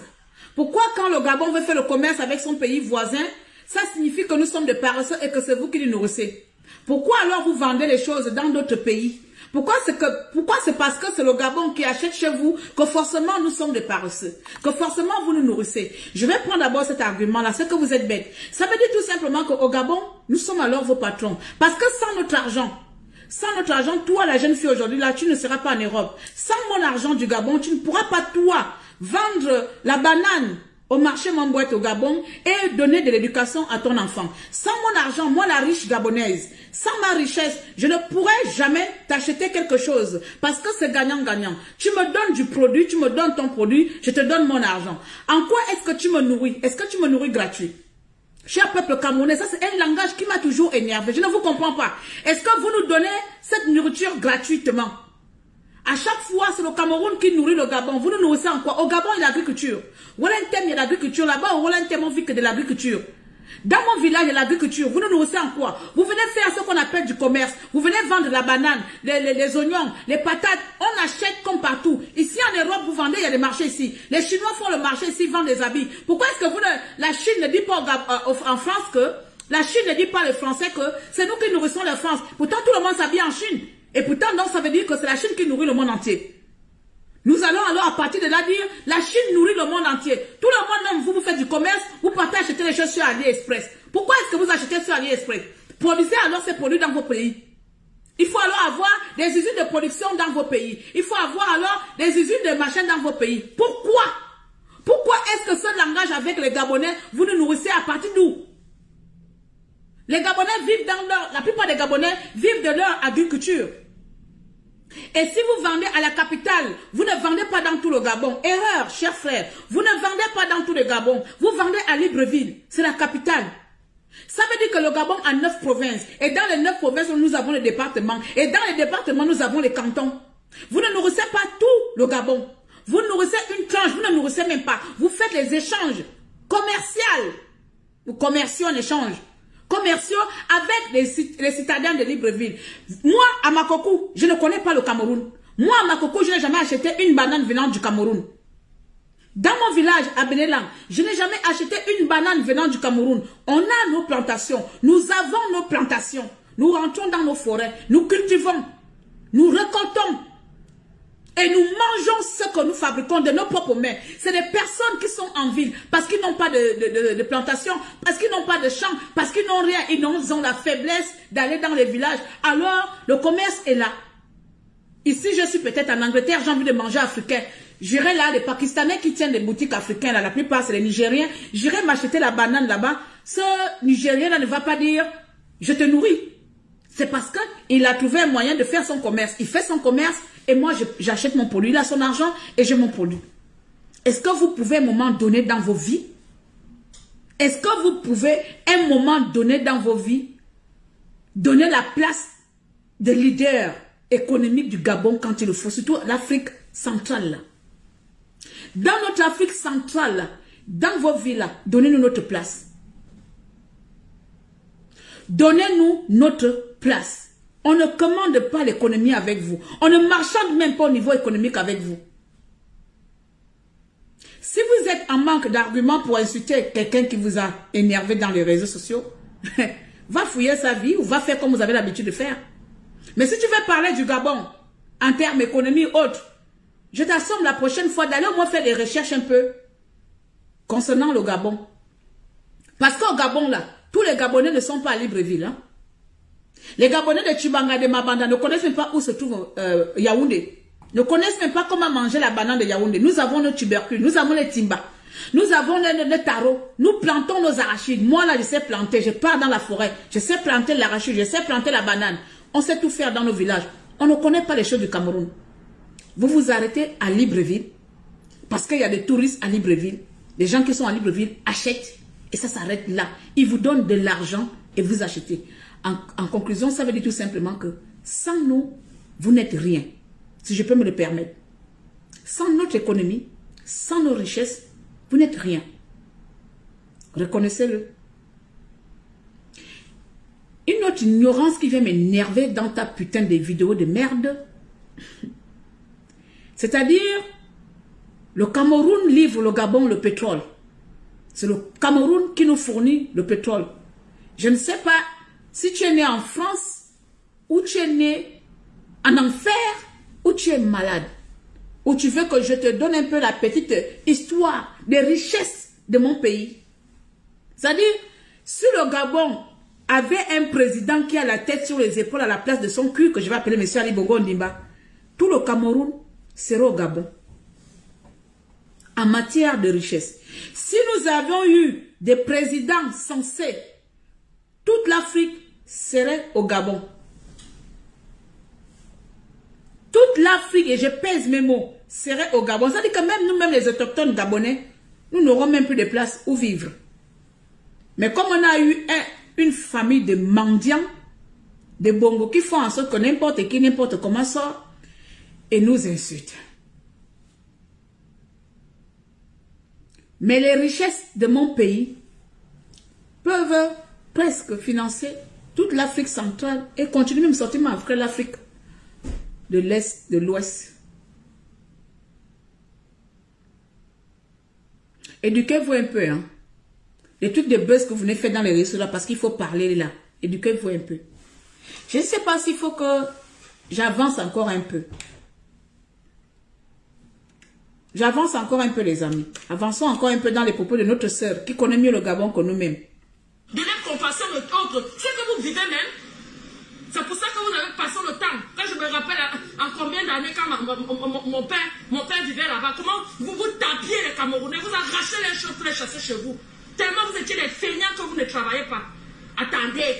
Speaker 1: Pourquoi quand le Gabon veut faire le commerce avec son pays voisin, ça signifie que nous sommes des paresseux et que c'est vous qui nous nourrissez? Pourquoi alors vous vendez les choses dans d'autres pays? Pourquoi c'est parce que c'est le Gabon qui achète chez vous que forcément nous sommes des paresseux, que forcément vous nous nourrissez? Je vais prendre d'abord cet argument-là, c'est que vous êtes bêtes. Ça veut dire tout simplement qu'au Gabon, nous sommes alors vos patrons. Parce que sans notre argent, toi la jeune fille aujourd'hui là, tu ne seras pas en Europe. Sans mon argent du Gabon, tu ne pourras pas toi vendre la banane au marché Mamboite au Gabon et donner de l'éducation à ton enfant. Sans mon argent, moi la riche gabonaise, sans ma richesse, je ne pourrais jamais t'acheter quelque chose parce que c'est gagnant-gagnant. Tu me donnes du produit, tu me donnes ton produit, je te donne mon argent. En quoi est-ce que tu me nourris? Est-ce que tu me nourris gratuit? Cher peuple camerounais, ça c'est un langage qui m'a toujours énervé. Je ne vous comprends pas. Est-ce que vous nous donnez cette nourriture gratuitement? À chaque fois, c'est le Cameroun qui nourrit le Gabon. Vous nous nourrissez en quoi? Au Gabon, il y a l'agriculture. Walantem, il y a l'agriculture. Là-bas, au Walantem, on vit que de l'agriculture. Dans mon village, il y a l'agriculture. Vous nous nourrissez en quoi? Vous venez faire ce qu'on appelle du commerce. Vous venez vendre la banane, les oignons, les patates. On achète comme partout. Ici, en Europe, vous vendez, il y a des marchés ici. Les Chinois font le marché ici, ils vendent des habits. Pourquoi est-ce que la Chine ne dit pas en France que... La Chine ne dit pas les Français que c'est nous qui nourrissons la France. Pourtant, tout le monde s'habille en Chine. Et pourtant, donc, ça veut dire que c'est la Chine qui nourrit le monde entier. Nous allons alors à partir de là dire, la Chine nourrit le monde entier. Tout le monde, même vous faites du commerce, vous partez acheter les choses sur AliExpress. Pourquoi est-ce que vous achetez sur AliExpress? Produisez alors ces produits dans vos pays. Il faut alors avoir des usines de production dans vos pays. Il faut avoir alors des usines de machines dans vos pays. Pourquoi? Pourquoi est-ce que ce langage avec les Gabonais, vous nous nourrissez à partir d'où? Les Gabonais vivent dans la plupart des Gabonais vivent de leur agriculture. Et si vous vendez à la capitale, vous ne vendez pas dans tout le Gabon. Erreur, chers frères. Vous ne vendez pas dans tout le Gabon. Vous vendez à Libreville. C'est la capitale. Ça veut dire que le Gabon a 9 provinces. Et dans les 9 provinces, nous avons les départements. Et dans les départements, nous avons les cantons. Vous ne nourrissez pas tout le Gabon. Vous nourrissez une tranche. Vous ne nourrissez même pas. Vous faites les échanges commerciaux. Ou commerciaux en échange. Commerciaux avec les citadins de Libreville. Moi, à Makoko, je ne connais pas le Cameroun. Moi, à Makoko, je n'ai jamais acheté une banane venant du Cameroun. Dans mon village, à Benelang, je n'ai jamais acheté une banane venant du Cameroun. On a nos plantations. Nous avons nos plantations. Nous rentrons dans nos forêts. Nous cultivons. Nous récoltons. Et nous mangeons ce que nous fabriquons de nos propres mains. C'est des personnes qui sont en ville parce qu'ils n'ont pas de plantation, parce qu'ils n'ont pas de champs, parce qu'ils n'ont rien. Ils ont la faiblesse d'aller dans les villages. Alors, le commerce est là. Ici, je suis peut-être en Angleterre, j'ai envie de manger africain. J'irai là, les Pakistanais qui tiennent des boutiques africaines, là, la plupart c'est les Nigériens. J'irai m'acheter la banane là-bas. Ce Nigérien-là ne va pas dire, je te nourris. C'est parce qu'il a trouvé un moyen de faire son commerce. Il fait son commerce et moi j'achète mon produit. Il a son argent et j'ai mon produit. Est-ce que vous pouvez un moment donné dans vos vies? Est-ce que vous pouvez un moment donné dans vos vies donner la place de leader économique du Gabon quand il le faut? Surtout l'Afrique centrale. Là. Dans notre Afrique centrale, là, dans vos villes, donnez-nous notre place. Donnez-nous notre place. On ne commande pas l'économie avec vous. On ne marchande même pas au niveau économique avec vous. Si vous êtes en manque d'arguments pour insulter quelqu'un qui vous a énervé dans les réseaux sociaux, va fouiller sa vie ou va faire comme vous avez l'habitude de faire. Mais si tu veux parler du Gabon en termes économie autre, je t'assomme la prochaine fois d'aller au moins faire des recherches un peu concernant le Gabon. Parce qu'au Gabon, là, tous les Gabonais ne sont pas à Libreville. Hein. Les Gabonais de Tchibanga, de Mabanda ne connaissent même pas où se trouve Yaoundé. Ne connaissent même pas comment manger la banane de Yaoundé. Nous avons nos tubercules, nous avons les timbas, nous avons les tarots, nous plantons nos arachides. Moi là, je sais planter, je pars dans la forêt, je sais planter l'arachide, je sais planter la banane. On sait tout faire dans nos villages. On ne connaît pas les choses du Cameroun. Vous vous arrêtez à Libreville, parce qu'il y a des touristes à Libreville. Les gens qui sont à Libreville achètent, et ça s'arrête là. Ils vous donnent de l'argent et vous achetez. En conclusion, ça veut dire tout simplement que sans nous, vous n'êtes rien. Si je peux me le permettre. Sans notre économie, sans nos richesses, vous n'êtes rien. Reconnaissez-le. Une autre ignorance qui vient m'énerver dans ta putain de vidéos de merde. C'est-à-dire, le Cameroun livre le Gabon le pétrole. C'est le Cameroun qui nous fournit le pétrole. Je ne sais pas si tu es né en France, ou tu es né en enfer, ou tu es malade. Ou tu veux que je te donne un peu la petite histoire des richesses de mon pays. C'est-à-dire, si le Gabon avait un président qui a la tête sur les épaules à la place de son cul, que je vais appeler M. Ali Bongo Ndimba, tout le Cameroun serait au Gabon. En matière de richesse. Si nous avions eu des présidents sensés, toute l'Afrique serait au Gabon. Toute l'Afrique, et je pèse mes mots, serait au Gabon. Ça veut dire que même nous-mêmes, les autochtones gabonais, nous n'aurons même plus de place où vivre. Mais comme on a eu une famille de mendiants, de bongos, qui font en sorte que n'importe qui, n'importe comment sort, et nous insultent. Mais les richesses de mon pays peuvent presque financer toute l'Afrique centrale et continuer même sortir après l'Afrique de l'Est, de l'Ouest. Éduquez-vous un peu, hein. Les trucs de buzz que vous venez faire dans les réseaux là, parce qu'il faut parler là. Éduquez-vous un peu. Je ne sais pas s'il faut que j'avance encore un peu. J'avance encore un peu, les amis. Avançons encore un peu dans les propos de notre sœur, qui connaît mieux le Gabon que nous-mêmes.
Speaker 2: De la compassion de l'autre, ce que vous vivez même, c'est pour ça que vous avez passé le temps. Quand je me rappelle en combien d'années, quand mon père vivait là-bas, comment vous tapiez les Camerounais, vous arrachez les choses pour les chasser chez vous. Tellement vous étiez des feignants que vous ne travaillez pas. Attendez,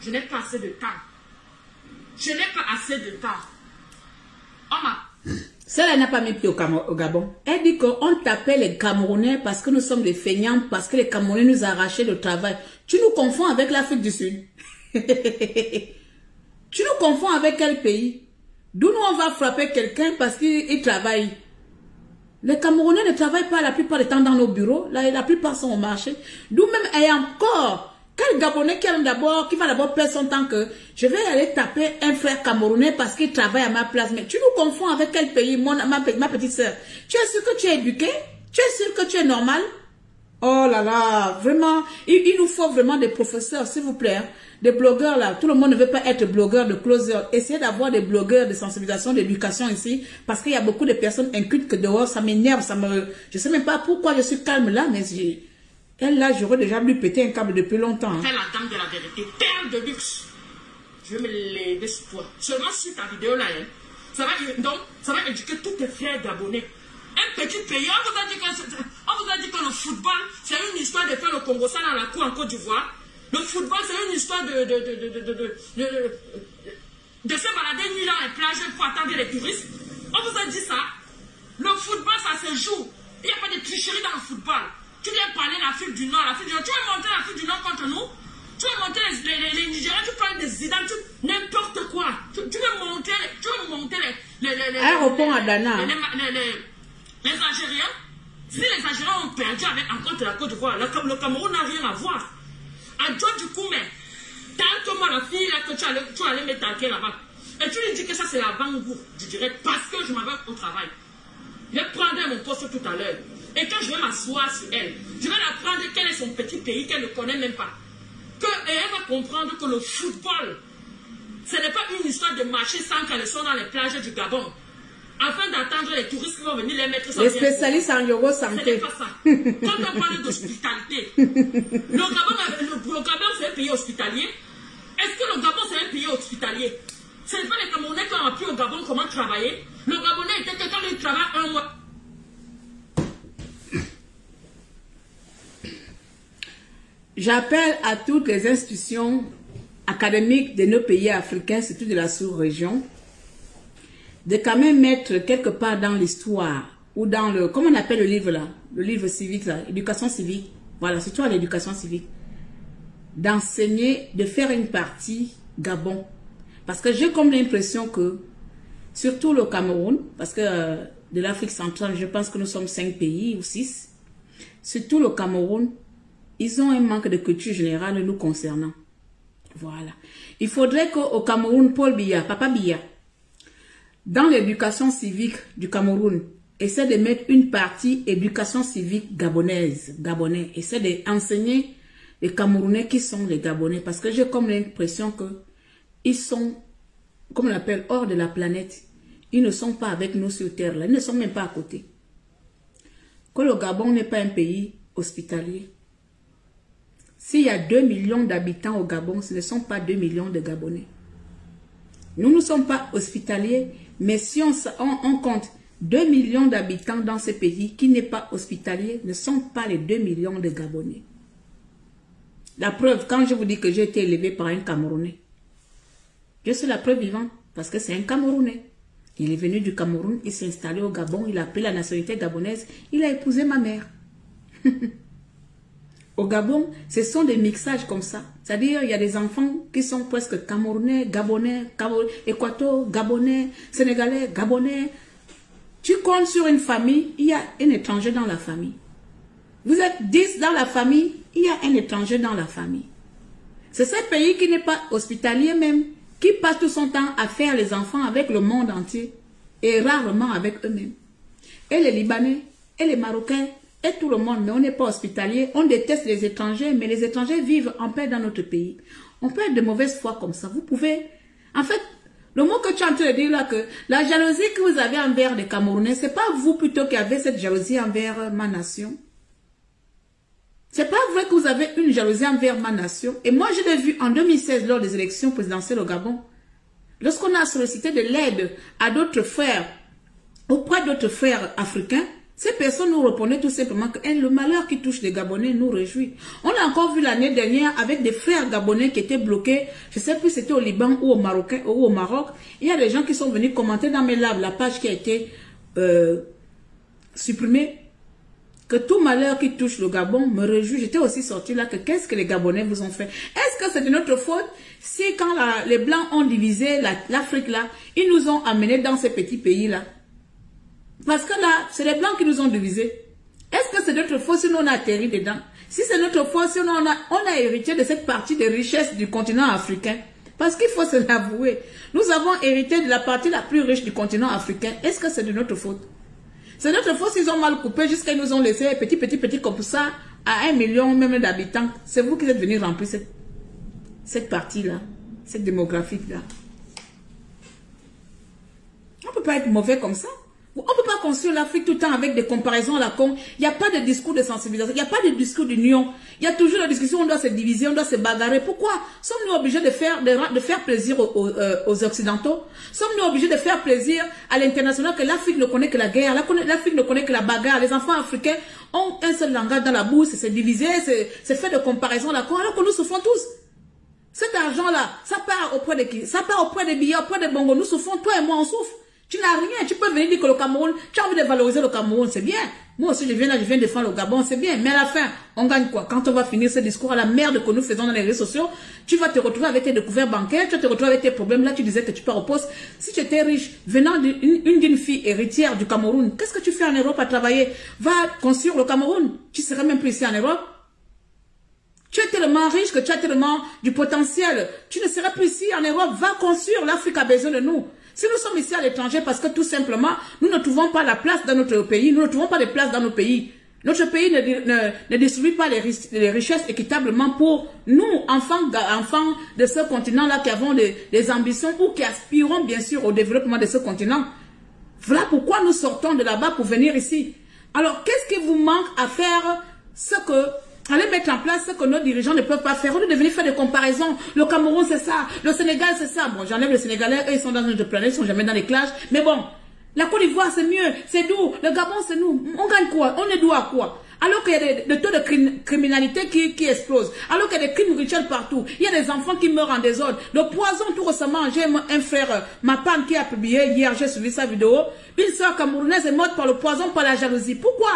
Speaker 2: je n'ai pas assez de temps. Je n'ai pas assez de temps. Oh ma...
Speaker 1: Celle-là n'a pas mis pied au Gabon. Elle dit qu'on tapait les Camerounais parce que nous sommes des feignants, parce que les Camerounais nous arrachaient le travail. Tu nous confonds avec l'Afrique du Sud. Tu nous confonds avec quel pays? D'où nous on va frapper quelqu'un parce qu'il travaille. Les Camerounais ne travaillent pas la plupart du temps dans nos bureaux. La plupart sont au marché. D'où même, et encore... Quel Gabonais qui va d'abord perdre son temps que je vais aller taper un frère camerounais parce qu'il travaille à ma place. Mais tu nous confonds avec quel pays, ma petite soeur? Tu es sûr que tu es éduqué? Tu es sûr que tu es normal? Oh là là, vraiment, il nous faut vraiment des professeurs, s'il vous plaît. Hein. Des blogueurs là, tout le monde ne veut pas être blogueur de closer. Essayez d'avoir des blogueurs de sensibilisation, d'éducation ici, parce qu'il y a beaucoup de personnes incultes que dehors, ça m'énerve, je sais même pas pourquoi je suis calme là, mais elle, là, j'aurais déjà lui péter un câble depuis longtemps. Hein.
Speaker 2: C'est la dame de la vérité, perle de luxe. Je vais me lever sur toi. Seulement sur ta vidéo là, hein. Ça va éduquer tous tes frères gabonais. Un petit pays, on vous a dit que le football, c'est une histoire de faire le Congo ça dans la cour en Côte d'Ivoire. Le football, c'est une histoire de se balader nuit dans les plages pour attendre les touristes. On vous a dit ça. Le football, ça se joue. Il n'y a pas de tricherie dans le football. Tu viens parler de l'Afrique du Nord, Tu veux monter l'Afrique du Nord contre nous? Tu veux monter les Nigériens, tu parles des Zidane, n'importe quoi. Tu veux monter les
Speaker 1: aéroport à Dana.
Speaker 2: Les Algériens. Si les Algériens ont perdu contre la Côte d'Ivoire, le Cameroun n'a rien à voir. À John du coup, mais tant que moi, la fille là, que tu allais me tanker là-bas, et tu lui dis que ça c'est la banque, je dirais parce que je m'en vais au travail. Je prendrai mon poste tout à l'heure. Et quand je vais m'asseoir sur elle, je vais apprendre quel est son petit pays qu'elle ne connaît même pas. Et elle va comprendre que le football, ce n'est pas une histoire de marcher sans qu'elles sont dans les plages du Gabon. Afin d'attendre les touristes qui vont venir les mettre sur
Speaker 1: les spécialistes en yoga santé.
Speaker 2: Ce n'est pas ça. Quand on parle d'hospitalité, le Gabon c'est un pays hospitalier. Est-ce que le Gabon c'est un pays hospitalier? Ce n'est pas les Camerounais qui ont appris au Gabon comment travailler. Le Gabonais était que quand il travaille un mois.
Speaker 1: J'appelle à toutes les institutions académiques de nos pays africains, surtout de la sous-région, de quand même mettre quelque part dans l'histoire, ou dans le, comment on appelle le livre là, le livre civique là, éducation civique, voilà, surtout à l'éducation civique, d'enseigner, de faire une partie Gabon. Parce que j'ai comme l'impression que, surtout le Cameroun, parce que de l'Afrique centrale, je pense que nous sommes 5 pays ou 6, surtout le Cameroun, ils ont un manque de culture générale nous concernant. Voilà. Il faudrait qu'au Cameroun, Paul Biya, Papa Biya, dans l'éducation civique du Cameroun, essaie de mettre une partie éducation civique gabonaise, gabonais. Essaie d'enseigner les Camerounais qui sont les Gabonais. Parce que j'ai comme l'impression que ils sont, comme on appelle, hors de la planète. Ils ne sont pas avec nous sur Terre. Là. Ils ne sont même pas à côté. Que le Gabon n'est pas un pays hospitalier. S'il y a 2 millions d'habitants au Gabon, ce ne sont pas 2 millions de Gabonais. Nous ne sommes pas hospitaliers, mais si on compte 2 millions d'habitants dans ce pays qui n'est pas hospitalier, ne sont pas les 2 millions de Gabonais. La preuve, quand je vous dis que j'ai été élevé par un Camerounais, je suis la preuve vivante, parce que c'est un Camerounais. Il est venu du Cameroun, il s'est installé au Gabon, il a pris la nationalité gabonaise, il a épousé ma mère. Au Gabon, ce sont des mixages comme ça. C'est-à-dire, il y a des enfants qui sont presque Camerounais, Gabonais, Équateur, Gabonais, Sénégalais, Gabonais. Tu comptes sur une famille, il y a un étranger dans la famille. Vous êtes 10 dans la famille, il y a un étranger dans la famille. C'est ce pays qui n'est pas hospitalier même, qui passe tout son temps à faire les enfants avec le monde entier et rarement avec eux-mêmes. Et les Libanais, et les Marocains, et tout le monde, mais on n'est pas hospitalier, on déteste les étrangers, mais les étrangers vivent en paix dans notre pays. On peut être de mauvaise foi comme ça. Vous pouvez, en fait, Le mot que tu es en train de dire là, que la jalousie que vous avez envers les Camerounais, c'est pas vous plutôt qui avez cette jalousie envers ma nation. C'est pas vrai que vous avez une jalousie envers ma nation. Et moi, je l'ai vu en 2016 lors des élections présidentielles au Gabon. Lorsqu'on a sollicité de l'aide à d'autres frères, auprès d'autres frères africains, ces personnes nous répondaient tout simplement que le malheur qui touche les Gabonais nous réjouit. On a encore vu l'année dernière avec des frères gabonais qui étaient bloqués, je ne sais plus si c'était au Liban ou au Maroc. Il y a des gens qui sont venus commenter dans mes lives la page qui a été supprimée. Que tout malheur qui touche le Gabon me réjouit. J'étais aussi sortie là que qu'est-ce que les Gabonais vous ont fait? Est-ce que c'est de notre faute si quand les Blancs ont divisé l'Afrique là, ils nous ont amenés dans ces petits pays là? Parce que là, c'est les Blancs qui nous ont divisés. Est-ce que c'est notre faute si nous on a atterri dedans? Si c'est notre faute si on a hérité de cette partie de richesse du continent africain? Parce qu'il faut se l'avouer. Nous avons hérité de la partie la plus riche du continent africain. Est-ce que c'est de notre faute? C'est notre faute s'ils ont mal coupé jusqu'à ils nous ont laissé petit comme ça à 1 million même d'habitants. C'est vous qui êtes venus remplir cette partie-là, cette démographie-là. On ne peut pas être mauvais comme ça. On ne peut pas construire l'Afrique tout le temps avec des comparaisons à la con. Il n'y a pas de discours de sensibilisation, il n'y a pas de discours d'union. Il y a toujours la discussion, on doit se diviser, on doit se bagarrer. Pourquoi sommes-nous obligés de faire plaisir aux Occidentaux? Sommes-nous obligés de faire plaisir à l'international que l'Afrique ne connaît que la guerre, l'Afrique ne connaît que la bagarre. Les enfants africains ont un seul langage dans la bouche, c'est diviser, c'est faire de comparaison à la con, alors que nous souffrons tous. Cet argent-là, ça part auprès de qui? Ça part auprès des billets, auprès des bongos. Nous souffrons, toi et moi on souffre. Tu n'as rien, tu peux venir dire que le Cameroun, tu as envie de valoriser le Cameroun, c'est bien. Moi aussi, je viens défendre le Gabon, c'est bien. Mais à la fin, on gagne quoi? Quand on va finir ce discours à la merde que nous faisons dans les réseaux sociaux, tu vas te retrouver avec tes découvertes bancaires, tu vas te retrouver avec tes problèmes. Là, tu disais que tu pars au poste. Si tu étais riche, venant d'une fille héritière du Cameroun, qu'est-ce que tu fais en Europe à travailler? Va construire le Cameroun. Tu serais même plus ici en Europe. Tu es tellement riche que tu as tellement du potentiel. Tu ne serais plus ici en Europe. Va construire. L'Afrique a besoin de nous. Si nous sommes ici à l'étranger parce que tout simplement, nous ne trouvons pas la place dans notre pays, nous ne trouvons pas de place dans nos pays. Notre pays ne distribue pas les richesses équitablement pour nous, enfants de ce continent-là qui avons des ambitions ou qui aspirons bien sûr au développement de ce continent. Voilà pourquoi nous sortons de là-bas pour venir ici. Alors, qu'est-ce qui vous manque à faire allez mettre en place ce que nos dirigeants ne peuvent pas faire. On est venir faire des comparaisons. Le Cameroun, c'est ça. Le Sénégal, c'est ça. Bon, j'enlève le Sénégalais. Eux, ils sont dans notre planète. Ils sont jamais dans les clashs. Mais bon, la Côte d'Ivoire, c'est mieux. C'est nous. Le Gabon, c'est nous. On gagne quoi? On est doux à quoi? Alors qu'il y a des taux de criminalité qui explosent. Alors qu'il y a des crimes rituels partout. Il y a des enfants qui meurent en désordre. Le poison, tout récemment, j'ai un frère, ma femme qui a publié hier, j'ai suivi sa vidéo. Une soeur camerounaise est morte par le poison, par la jalousie. Pourquoi?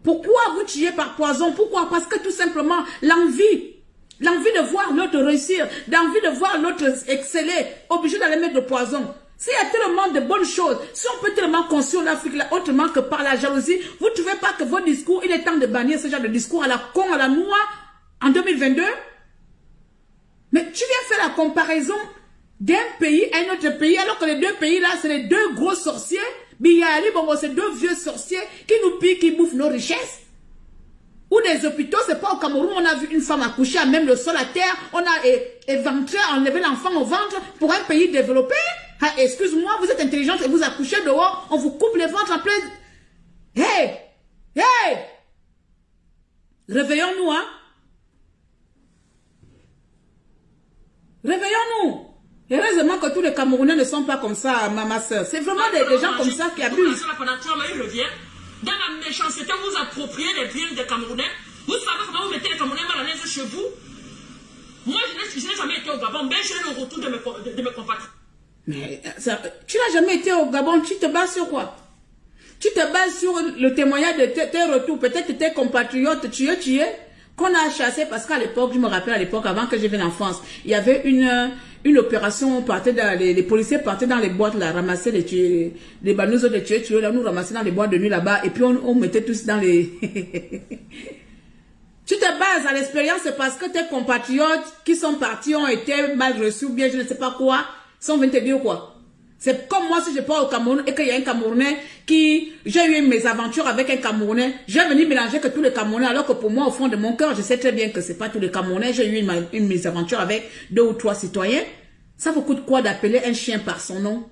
Speaker 1: Pourquoi vous tuez par poison? Pourquoi? Parce que tout simplement, l'envie de voir l'autre réussir, l'envie de voir l'autre exceller, obligé d'aller mettre le poison. S'il y a tellement de bonnes choses, si on peut tellement construire l'Afrique là, autrement que par la jalousie, vous ne trouvez pas que vos discours, il est temps de bannir ce genre de discours à la con, à la noix, en 2022? Mais tu viens faire la comparaison d'un pays à un autre pays, alors que les deux pays là, c'est les deux gros sorciers. Biyali, Bongo, c'est deux vieux sorciers qui nous piquent, qui bouffent nos richesses. Ou des hôpitaux, c'est pas au Cameroun, on a vu une femme accoucher à même le sol à terre, on a éventré, enlevé l'enfant au ventre pour un pays développé. Ah, excuse-moi, vous êtes intelligente et vous accouchez dehors, on vous coupe les ventres en plein. Hey! Hey! Réveillons-nous, hein? Réveillons-nous! Heureusement que tous les Camerounais ne sont pas comme ça, ma soeur. C'est vraiment des gens comme ça qui abusent.
Speaker 2: Dans la méchanceté, vous appropriez les biens des Camerounais. Vous savez comment vous mettez les Camerounais mal à l'aise chez vous? Moi, je n'ai jamais été au Gabon, mais j'ai le retour de mes compatriotes.
Speaker 1: Mais tu n'as jamais été au Gabon, tu te bases sur quoi? Tu te bases sur le témoignage de tes retours. Peut-être tes compatriotes tués, qu'on a chassé, parce qu'à l'époque, je me rappelle à l'époque, avant que je vienne en France, il y avait une opération, les policiers partaient dans les boîtes, là, ramassaient les banouses de tuer, là, nous ramassaient dans les boîtes de nuit là-bas, et puis on mettait tous dans les... Tu te bases à l'expérience, c'est parce que tes compatriotes qui sont partis ont été mal reçus, ou bien je ne sais pas quoi, sont venus te dire quoi. C'est comme moi, si je pars au Cameroun et qu'il y a un Camerounais j'ai eu mes aventures avec un Camerounais, j'ai venu mélanger que tous les Camerounais, alors que pour moi, au fond de mon cœur, je sais très bien que c'est pas tous les Camerounais, j'ai eu mes aventures avec 2 ou 3 citoyens. Ça vous coûte quoi d'appeler un chien par son nom?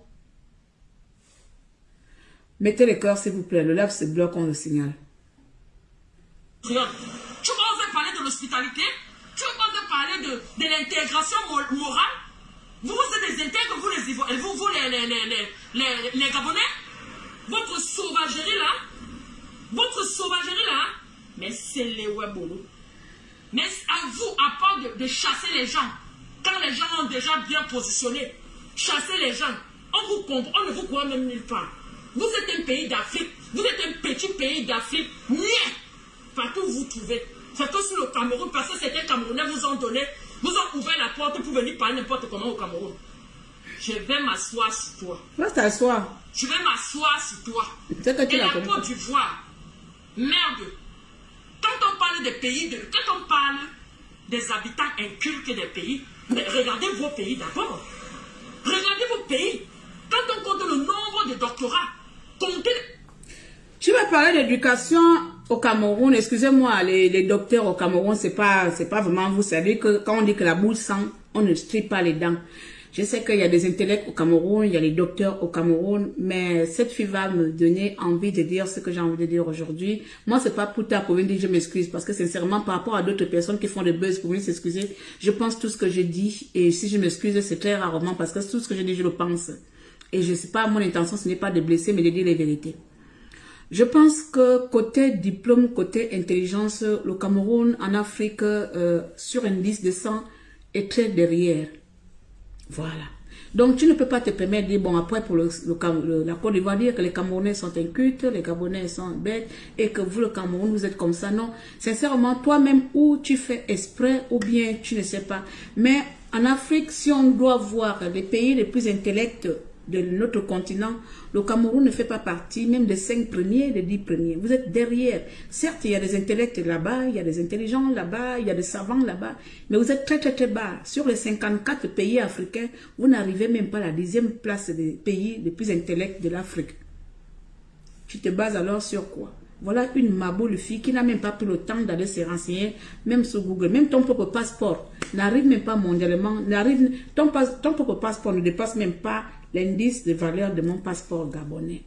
Speaker 1: Mettez le cœur, s'il vous plaît. Le live se bloque, on le signale.
Speaker 2: Rien. Tu vas parler de l'hospitalité? Tu vas parler de l'intégration morale? Vous êtes des intègres, vous les Gabonais? Votre sauvagerie là, mais c'est les Webolo. Mais à vous, à part de chasser les gens, quand les gens ont déjà bien positionné, chasser les gens, on ne vous croit même nulle part. Vous êtes un pays d'Afrique, vous êtes un petit pays d'Afrique, partout où vous trouvez. C'est que sur le Cameroun, parce que certains Camerounais vous ont ouvert la porte pour venir parler n'importe comment au Cameroun. Je vais m'asseoir sur toi.
Speaker 1: Va t'asseoir.
Speaker 2: Je vais m'asseoir sur toi.
Speaker 1: Et
Speaker 2: la Côte d'Ivoire, merde. Quand on parle des pays, quand on parle des habitants incultes des pays, mais regardez vos pays d'abord. Regardez vos pays. Quand on compte le nombre de doctorats, comptez...
Speaker 1: Tu vas parler d'éducation au Cameroun. Excusez-moi, les docteurs au Cameroun, c'est pas vraiment, vous savez que quand on dit que la bouche sent, on ne strie pas les dents. Je sais qu'il y a des intellects au Cameroun, il y a les docteurs au Cameroun, mais cette fille va me donner envie de dire ce que j'ai envie de dire aujourd'hui. Moi, c'est pas pour venir dire je m'excuse, parce que sincèrement, par rapport à d'autres personnes qui font des buzz pour venir s'excuser, je pense tout ce que je dis, et si je m'excuse, c'est très rarement, parce que tout ce que je dis, je le pense. Et je sais pas, mon intention, ce n'est pas de blesser, mais de dire les vérités. Je pense que côté diplôme, côté intelligence, le Cameroun en Afrique, sur un 10 de 100, est très derrière. Voilà. Donc, tu ne peux pas te permettre de dire, bon, après, pour la Côte d'Ivoire, dire que les Camerounais sont incultes, les Gabonais sont bêtes, et que vous, le Cameroun, vous êtes comme ça. Non. Sincèrement, toi-même, ou tu fais exprès, ou bien tu ne sais pas. Mais en Afrique, si on doit voir les pays les plus intellects de notre continent, le Cameroun ne fait pas partie même des 5 premiers, des 10 premiers. Vous êtes derrière. Certes, il y a des intellects là-bas, il y a des intelligents là-bas, il y a des savants là-bas, mais vous êtes très très très bas. Sur les 54 pays africains, vous n'arrivez même pas à la 10e place des pays les plus intellects de l'Afrique. Tu te bases alors sur quoi? Voilà une maboule fille qui n'a même pas pris le temps d'aller se renseigner, même sur Google. Même ton propre passeport n'arrive même pas mondialement. Ton propre passeport ne dépasse même pas l'indice de valeur de mon passeport gabonais.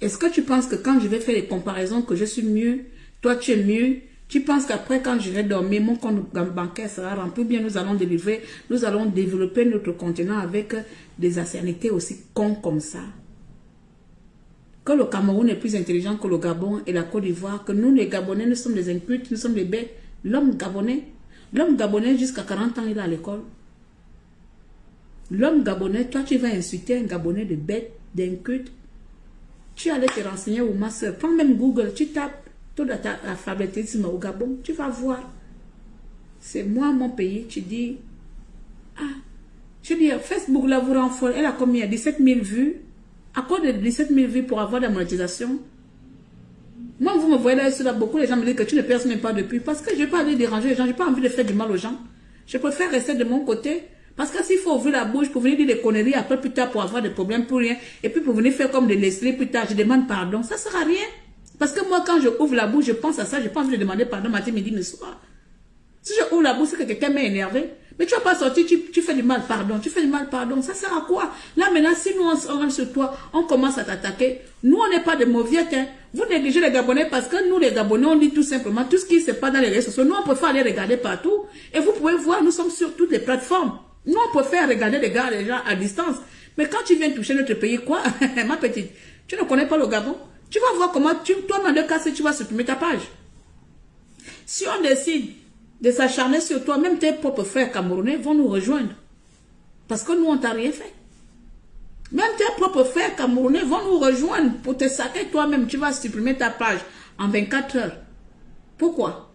Speaker 1: Est-ce que tu penses que quand je vais faire les comparaisons que je suis mieux, toi tu es mieux, tu penses qu'après quand je vais dormir, mon compte bancaire sera rempli, bien nous allons délivrer, nous allons développer notre continent avec des anciennetés aussi cons comme ça? Que le Cameroun est plus intelligent que le Gabon et la Côte d'Ivoire, que nous les Gabonais, nous sommes des incultes, nous sommes des bêtes. L'homme gabonais jusqu'à 40 ans, il est à l'école. L'homme gabonais, toi tu vas insulter un Gabonais de bête, d'inculte. Tu allais te renseigner au master. Prends même Google, tu tapes taux d'alphabétisme au Gabon, tu vas voir. C'est moi, mon pays, tu dis, je dis, Facebook là vous rend folle. Elle a combien? 17 000 vues. À cause de 17 000 vues pour avoir de la monétisation. Moi, vous me voyez là, beaucoup de gens me disent que tu ne perces même pas depuis. Parce que je n'ai pas envie de déranger les gens, je n'ai pas envie de faire du mal aux gens. Je préfère rester de mon côté. Parce que s'il faut ouvrir la bouche pour venir dire des conneries, après plus tard pour avoir des problèmes pour rien, et puis pour venir faire comme des Leslie plus tard, je demande pardon, ça ne sert à rien. Parce que moi, quand je ouvre la bouche, je pense à ça, je n'ai pas envie de demander pardon matin, midi, le soir. Si je ouvre la bouche, c'est que quelqu'un m'a énervé. Mais tu vas pas sortir, tu fais du mal, pardon, tu fais du mal, pardon, ça sert à quoi? Là maintenant, si nous on rentre sur toi, on commence à t'attaquer, nous on n'est pas de mauviettes, hein. Vous négligez les Gabonais parce que nous les Gabonais, on dit tout simplement, tout ce qui se passe dans les réseaux sociaux, nous on préfère aller regarder partout, et vous pouvez voir, nous sommes sur toutes les plateformes. Nous on préfère regarder les gens à distance, mais quand tu viens toucher notre pays, quoi, ma petite, tu ne connais pas le Gabon, tu vas voir comment, toi dans le cas, si tu vas supprimer ta page. Si on décide de s'acharner sur toi, même tes propres frères camerounais vont nous rejoindre. Parce que nous, on t'a rien fait. Même tes propres frères camerounais vont nous rejoindre pour te saquer toi-même. Tu vas supprimer ta page en 24 heures. Pourquoi?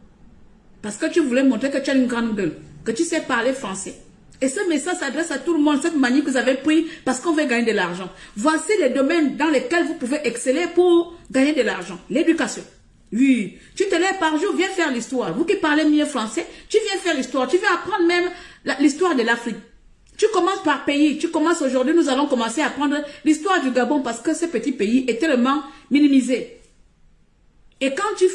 Speaker 1: Parce que tu voulais montrer que tu as une grande gueule, que tu sais parler français. Et ce message s'adresse à tout le monde, cette manie que vous avez pris parce qu'on veut gagner de l'argent. Voici les domaines dans lesquels vous pouvez exceller pour gagner de l'argent. L'éducation. Oui, tu te lèves par jour, viens faire l'histoire. Vous qui parlez mieux français, tu viens faire l'histoire. Tu viens apprendre même l'histoire de l'Afrique. Tu commences par pays. Tu commences aujourd'hui, nous allons commencer à apprendre l'histoire du Gabon parce que ce petit pays est tellement minimisé. Et quand tu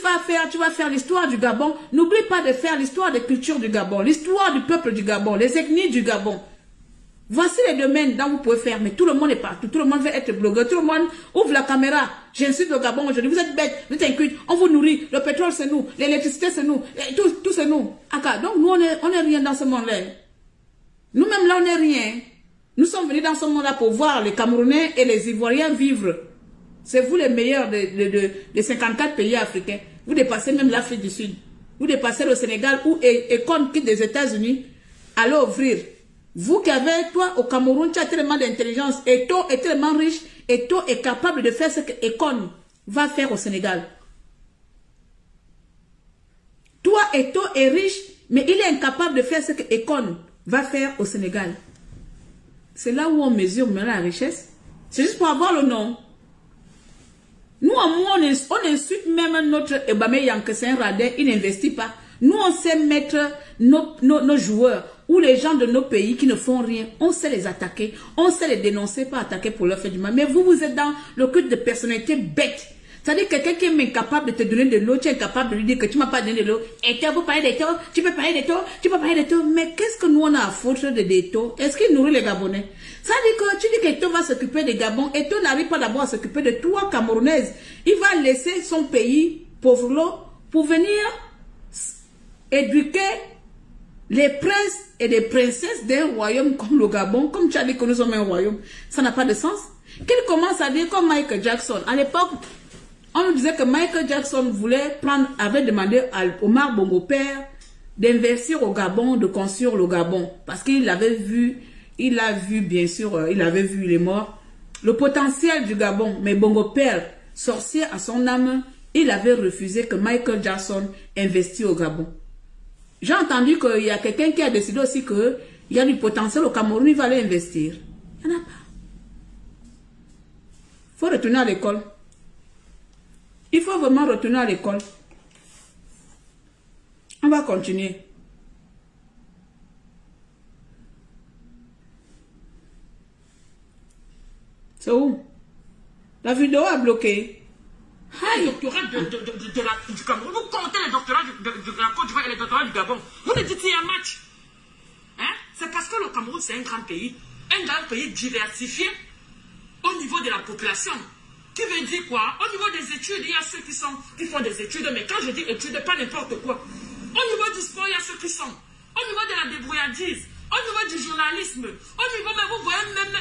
Speaker 1: vas faire l'histoire du Gabon, n'oublie pas de faire l'histoire des cultures du Gabon, l'histoire du peuple du Gabon, les ethnies du Gabon. Voici les domaines dont vous pouvez faire, mais tout le monde est partout, tout le monde veut être blogueur, tout le monde ouvre la caméra. J'insulte le Gabon aujourd'hui, vous êtes bêtes, vous êtes incultes, on vous nourrit, le pétrole c'est nous, l'électricité c'est nous, tout c'est nous. Donc nous on est rien dans ce monde-là. Nous-mêmes là on n'est rien. Nous sommes venus dans ce monde-là pour voir les Camerounais et les Ivoiriens vivre. C'est vous les meilleurs des 54 pays africains. Vous dépassez même l'Afrique du Sud. Vous dépassez le Sénégal où Econ quitte des États-Unis. Allez ouvrir. Vous qui avez, toi, au Cameroun, tu as tellement d'intelligence. Eto est tellement riche. Eto est capable de faire ce que Econ va faire au Sénégal. Toi, Eto est riche, mais il est incapable de faire ce que Econ va faire au Sénégal. C'est là où on mesure maintenant la richesse. C'est juste pour avoir le nom. Nous, on insulte même notre Ebame Yanke, c'est un radin, il n'investit pas. Nous, on sait mettre nos joueurs ou les gens de nos pays qui ne font rien, on sait les attaquer, on sait les dénoncer, pas attaquer pour leur faire du mal. Mais vous, vous êtes dans le culte de personnalité bête. C'est-à-dire que quelqu'un qui est incapable de te donner de l'eau, tu es incapable de lui dire que tu ne m'as pas donné de l'eau. Et tu peux parler de taux, tu peux parler de taux, tu peux parler de taux. Mais qu'est-ce que nous on a à foutre de taux? Est-ce qu'il nourrit les Gabonais? Ça dit que tu dis qu'Eto va s'occuper des Gabons. Eto n'arrive pas d'abord à s'occuper de toi, Camerounaise. Il va laisser son pays pauvre pour venir éduquer les princes et les princesses d'un royaume comme le Gabon. Comme tu as dit que nous sommes un royaume. Ça n'a pas de sens. Qu'il commence à dire comme Michael Jackson. À l'époque, on nous disait que Michael Jackson avait demandé à Omar Bongo Père d'investir au Gabon, de construire le Gabon. Parce qu'il avait vu, bien sûr, il avait vu, il est mort, le potentiel du Gabon. Mais Bongo Père, sorcier à son âme, il avait refusé que Michael Jackson investisse au Gabon. J'ai entendu qu'il y a quelqu'un qui a décidé aussi qu'il y a du potentiel au Cameroun, il va aller investir. Il n'y en a pas. Il faut retourner à l'école. Il faut vraiment retourner à l'école. On va continuer. C'est où? La vidéo a bloqué.
Speaker 2: Les doctorats du Cameroun, vous comptez les doctorats de la Côte d'Ivoire et les doctorats du Gabon. Vous me dites qu'il y a un match. Hein? C'est parce que le Cameroun, c'est un grand pays diversifié au niveau de la population. Qui veut dire quoi? Au niveau des études, il y a ceux qui font des études, mais quand je dis études, pas n'importe quoi. Au niveau du sport, il y a ceux qui sont. Au niveau de la débrouillardise, au niveau du journalisme, au niveau, mais vous voyez même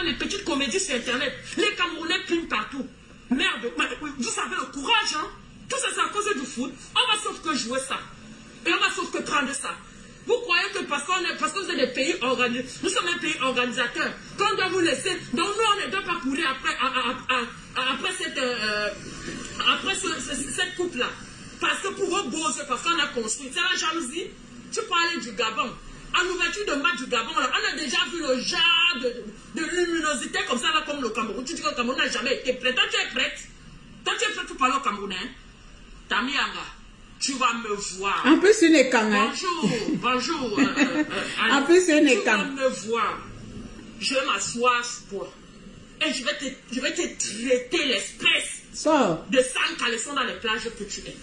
Speaker 2: les petites comédies sur Internet. Les Camerounais plient partout. Merde, vous savez le courage, hein? Tout ça, c'est à cause du foot. On va sauf que jouer ça. Et on va sauf que prendre ça. Vous croyez que parce que vous êtes des pays organisés, nous sommes un pays organisateur, qu'on doit vous laisser, donc nous on ne doit pas courir après cette coupe-là. Parce que pour eux, parce qu'on a construit. C'est la jalousie. Tu parlais du Gabon. En ouverture de match du Gabon, là, on a déjà vu le genre de luminosité comme ça, là, comme le Cameroun. Tu dis que le Cameroun n'a jamais été prêt. Toi, tu es prête. Toi, tu es prête pour parler au Camerounais. Tamianga. Tu vas me voir.
Speaker 1: En plus, une écang.
Speaker 2: Bonjour.
Speaker 1: En plus, une écang.
Speaker 2: Tu vas me voir. Je vais m'asseoir pour toi. Et je vais te traiter l'espèce de sang caleçon dans les plages que tu es.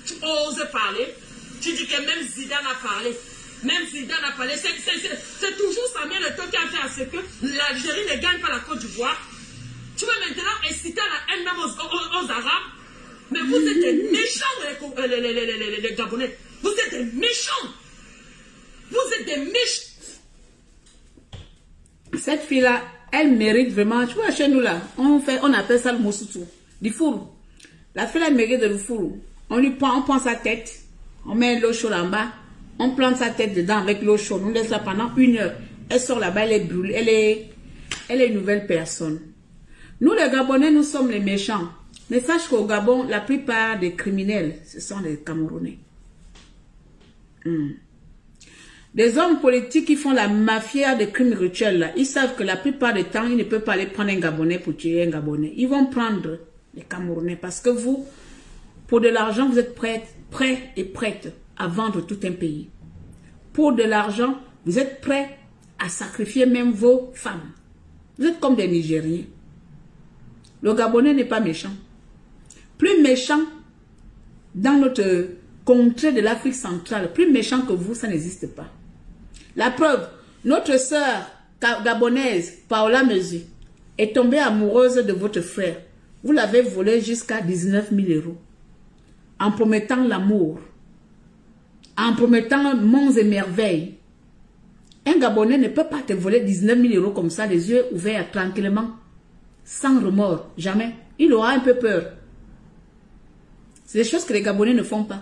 Speaker 2: Tu oses parler. Tu dis que même Zidane a parlé. C'est toujours Samuel Eto'o qui a fait à ce que l'Algérie ne gagne pas la Côte d'Ivoire. Tu veux maintenant inciter à la haine même aux Arabes. Mais vous êtes des méchants, les Gabonais. Vous êtes des méchants. Vous êtes des méchants.
Speaker 1: Cette fille-là, elle mérite vraiment. Tu vois, chez nous là, on appelle ça le moussutou. Du fourou. La fille, elle mérite de le fourou. On prend sa tête, on met l'eau chaude en bas, on plante sa tête dedans avec l'eau chaude. On laisse là pendant 1 heure. Elle sort là-bas, elle est brûlée. Elle est une nouvelle personne. Nous, les Gabonais, nous sommes les méchants. Mais sache qu'au Gabon, la plupart des criminels, ce sont les Camerounais. Les hommes politiques qui font la mafia des crimes rituels, là, ils savent que la plupart du temps, ils ne peuvent pas aller prendre un Gabonais pour tuer un Gabonais. Ils vont prendre les Camerounais parce que vous, pour de l'argent, vous êtes prêts et prêtes à vendre tout un pays. Pour de l'argent, vous êtes prêts à sacrifier même vos femmes. Vous êtes comme des Nigériens. Le Gabonais n'est pas méchant. Plus méchant, dans notre contrée de l'Afrique centrale, plus méchant que vous, ça n'existe pas. La preuve, notre sœur gabonaise, Paola Mezu, est tombée amoureuse de votre frère. Vous l'avez volé jusqu'à 19 000 €. En promettant l'amour. En promettant monts et merveilles. Un Gabonais ne peut pas te voler 19 000 € comme ça, les yeux ouverts, tranquillement. Sans remords. Jamais. Il aura un peu peur. C'est des choses que les Gabonais ne font pas.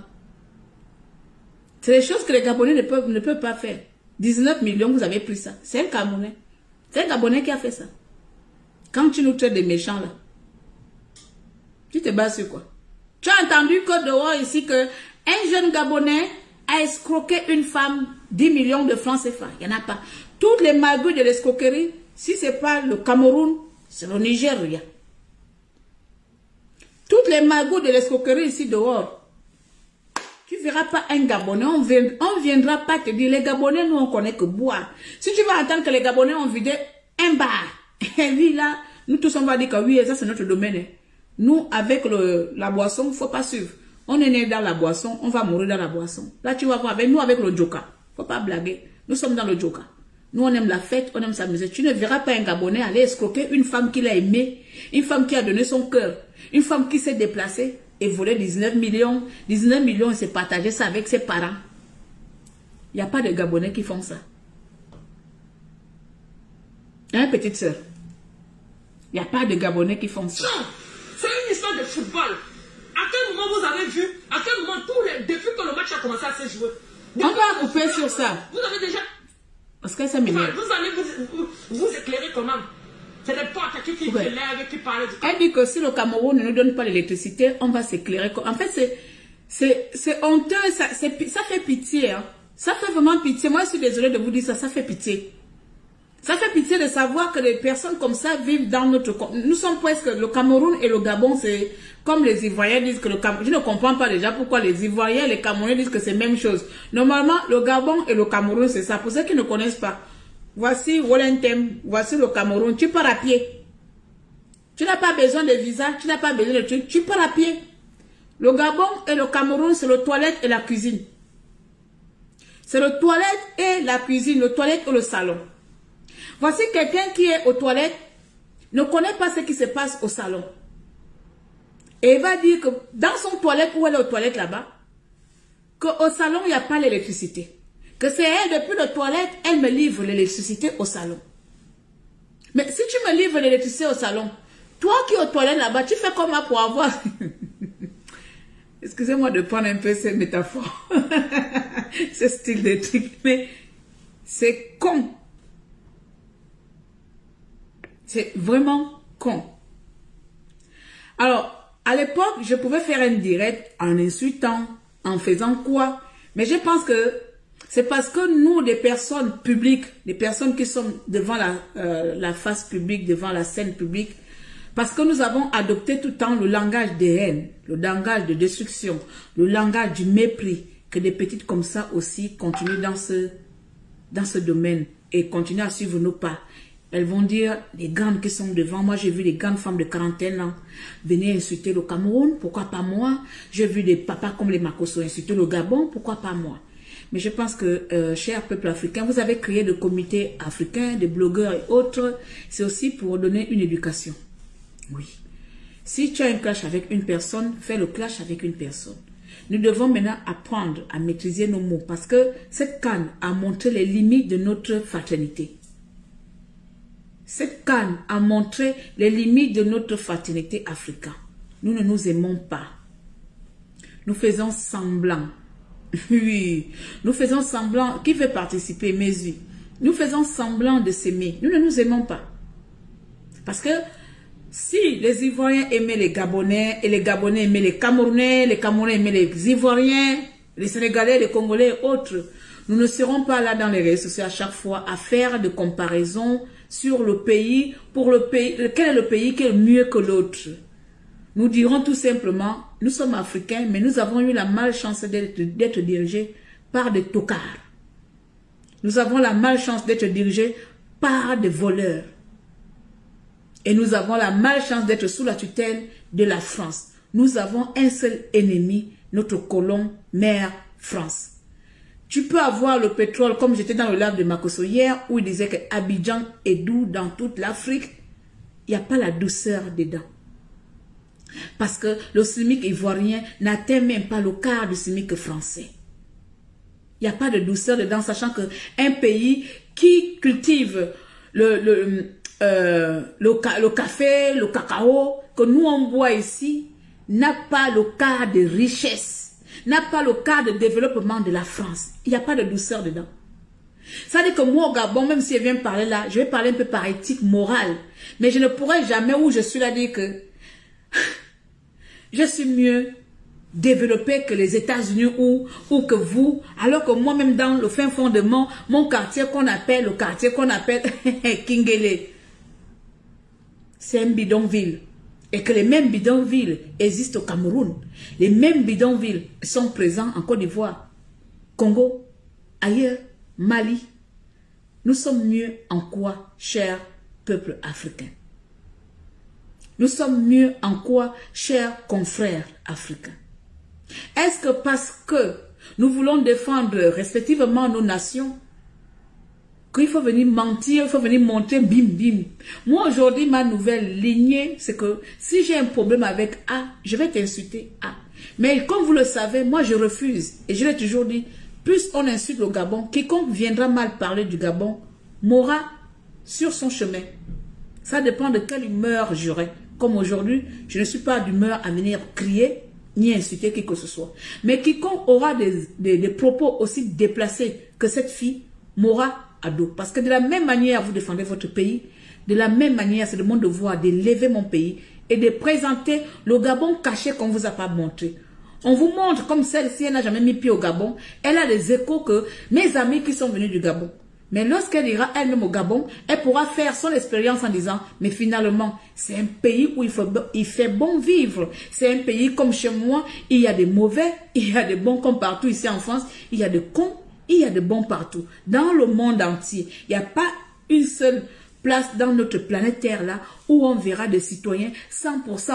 Speaker 1: C'est des choses que les Gabonais ne peuvent pas faire. 19 millions, vous avez pris ça. C'est un Gabonais. C'est un Gabonais qui a fait ça. Quand tu nous traites des méchants là, tu te bases sur quoi? Tu as entendu que dehors ici que un jeune Gabonais a escroqué une femme 10 millions de francs CFA. Il n'y en a pas. Toutes les magouilles de l'escroquerie, si ce n'est pas le Cameroun, c'est le Nigeria. Toutes les magouilles de l'escroquerie ici dehors, tu ne verras pas un Gabonais, on ne viendra pas te dire, les Gabonais, nous on connaît que boire. Si tu vas entendre que les Gabonais ont vidé un bar, et oui là, nous tous on va dire que oui, ça c'est notre domaine. Nous, avec la boisson, il ne faut pas suivre. On est né dans la boisson, on va mourir dans la boisson. Là, tu vas voir, avec nous, avec le Joka. Il ne faut pas blaguer. Nous sommes dans le Joka. Nous, on aime la fête, on aime s'amuser. Tu ne verras pas un Gabonais aller escroquer une femme qu'il a aimée, une femme qui a donné son cœur, une femme qui s'est déplacée et volé 19 millions. 19 millions et s'est partagé ça avec ses parents. Il n'y a pas de Gabonais qui font ça. Hein, petite sœur? Il n'y a pas de Gabonais qui font ça.
Speaker 2: C'est une histoire de football. À quel moment vous avez vu, à quel moment, depuis que le match a commencé à se jouer,
Speaker 1: on va couper sur ça.
Speaker 2: Vous avez déjà...
Speaker 1: Parce que ça m'énerve.
Speaker 2: Vous allez vous éclairer comment? C'est les portes qui s'élèvent, qui parlent du...
Speaker 1: Elle dit que si le Cameroun ne nous donne pas l'électricité, on va s'éclairer. En fait, c'est honteux, ça fait pitié. Hein. Ça fait vraiment pitié. Moi, je suis désolée de vous dire ça, ça fait pitié. Ça fait pitié de savoir que des personnes comme ça vivent dans notre... Nous sommes presque... Le Cameroun et le Gabon, c'est comme les Ivoiriens disent que le Cameroun... Je ne comprends pas déjà pourquoi les Ivoiriens et les Camerounais disent que c'est la même chose. Normalement, le Gabon et le Cameroun, c'est ça. Pour ceux qui ne connaissent pas, voici Wolentem, voici le Cameroun. Tu pars à pied. Tu n'as pas besoin de visa, tu n'as pas besoin de trucs. Tu pars à pied. Le Gabon et le Cameroun, c'est le toilette et la cuisine. C'est le toilette et la cuisine, le toilette et le salon. Voici quelqu'un qui est aux toilettes, ne connaît pas ce qui se passe au salon. Et il va dire que dans son toilette, où elle est aux toilettes là-bas, qu'au salon, il n'y a pas l'électricité. Que c'est elle, depuis le toilette, elle me livre l'électricité au salon. Mais si tu me livres l'électricité au salon, toi qui es aux toilettes là-bas, tu fais comment pour avoir... Excusez-moi de prendre un peu ces métaphores, ce style de truc, mais c'est con. C'est vraiment con. Alors, à l'époque, je pouvais faire un direct en insultant, en faisant quoi. Mais je pense que c'est parce que nous, des personnes publiques, des personnes qui sont devant la face publique, devant la scène publique, parce que nous avons adopté tout le temps le langage des haines, le langage de destruction, le langage du mépris, que des petites comme ça aussi continuent dans ce domaine et continuent à suivre nos pas. Elles vont dire, les grandes qui sont devant, moi j'ai vu des grandes femmes de 41 ans venir insulter le Cameroun, pourquoi pas moi? J'ai vu des papas comme les Makosso insulter le Gabon, pourquoi pas moi? Mais je pense que, cher peuple africain, vous avez créé des comités africains, des blogueurs et autres, c'est aussi pour donner une éducation. Oui. Si tu as un clash avec une personne, fais le clash avec une personne. Nous devons maintenant apprendre à maîtriser nos mots parce que cette canne a montré les limites de notre fraternité. Cette canne a montré les limites de notre fraternité africaine. Nous ne nous aimons pas. Nous faisons semblant. Oui, nous faisons semblant. Qui veut participer? Mes yeux. Nous faisons semblant de s'aimer. Nous ne nous aimons pas. Parce que si les Ivoiriens aimaient les Gabonais et les Gabonais aimaient les Camerounais aimaient les Ivoiriens, les Sénégalais, les Congolais et autres, nous ne serons pas là dans les réseaux sociaux à chaque fois à faire de comparaisons sur le pays, pour le pays, quel est le pays qui est mieux que l'autre. Nous dirons tout simplement, nous sommes africains, mais nous avons eu la malchance d'être dirigés par des tocards. Nous avons la malchance d'être dirigés par des voleurs. Et nous avons la malchance d'être sous la tutelle de la France. Nous avons un seul ennemi, notre colon mère France. Tu peux avoir le pétrole, comme j'étais dans le live de Makosso hier, où il disait que Abidjan est doux dans toute l'Afrique. Il n'y a pas la douceur dedans. Parce que le SMIC ivoirien n'atteint même pas le quart du SMIC français. Il n'y a pas de douceur dedans, sachant qu'un pays qui cultive le café, le cacao, que nous on boit ici, n'a pas le quart de richesse, n'a pas le quart de développement de la France. Il n'y a pas de douceur dedans. Ça veut dire que moi au Gabon, même si je viens parler là, je vais parler un peu par éthique morale. Mais je ne pourrais jamais, où je suis là, dire que je suis mieux développé que les États-Unis ou que vous, alors que moi-même dans le fin fond de mon quartier qu'on appelle, Kingele, c'est un bidonville. Et que les mêmes bidonvilles existent au Cameroun. Les mêmes bidonvilles sont présents en Côte d'Ivoire, Congo, ailleurs, Mali. Nous sommes mieux en quoi, cher peuple africain? Nous sommes mieux en quoi, chers confrères africains? Est-ce que parce que nous voulons défendre respectivement nos nations, qu'il faut venir mentir, il faut venir montrer bim bim? Moi aujourd'hui, ma nouvelle lignée, c'est que si j'ai un problème avec A, je vais t'insulter A. Mais comme vous le savez, moi je refuse. Et je l'ai toujours dit, plus on insulte le Gabon, quiconque viendra mal parler du Gabon mourra sur son chemin. Ça dépend de quelle humeur j'aurai. Comme aujourd'hui, je ne suis pas d'humeur à venir crier ni insulter qui que ce soit. Mais quiconque aura des propos aussi déplacés que cette fille mourra à dos. Parce que de la même manière, vous défendez votre pays, de la même manière, c'est de mon devoir d'élever mon pays et de présenter le Gabon caché qu'on ne vous a pas montré. On vous montre comme celle-ci, elle n'a jamais mis pied au Gabon. Elle a des échos que mes amis qui sont venus du Gabon. Mais lorsqu'elle ira elle-même au Gabon, elle pourra faire son expérience en disant, mais finalement, c'est un pays où il fait bon vivre. C'est un pays comme chez moi, il y a des mauvais, il y a des bons comme partout ici en France, il y a des cons, il y a des bons partout. Dans le monde entier, il n'y a pas une seule place dans notre planète Terre là où on verra des citoyens 100%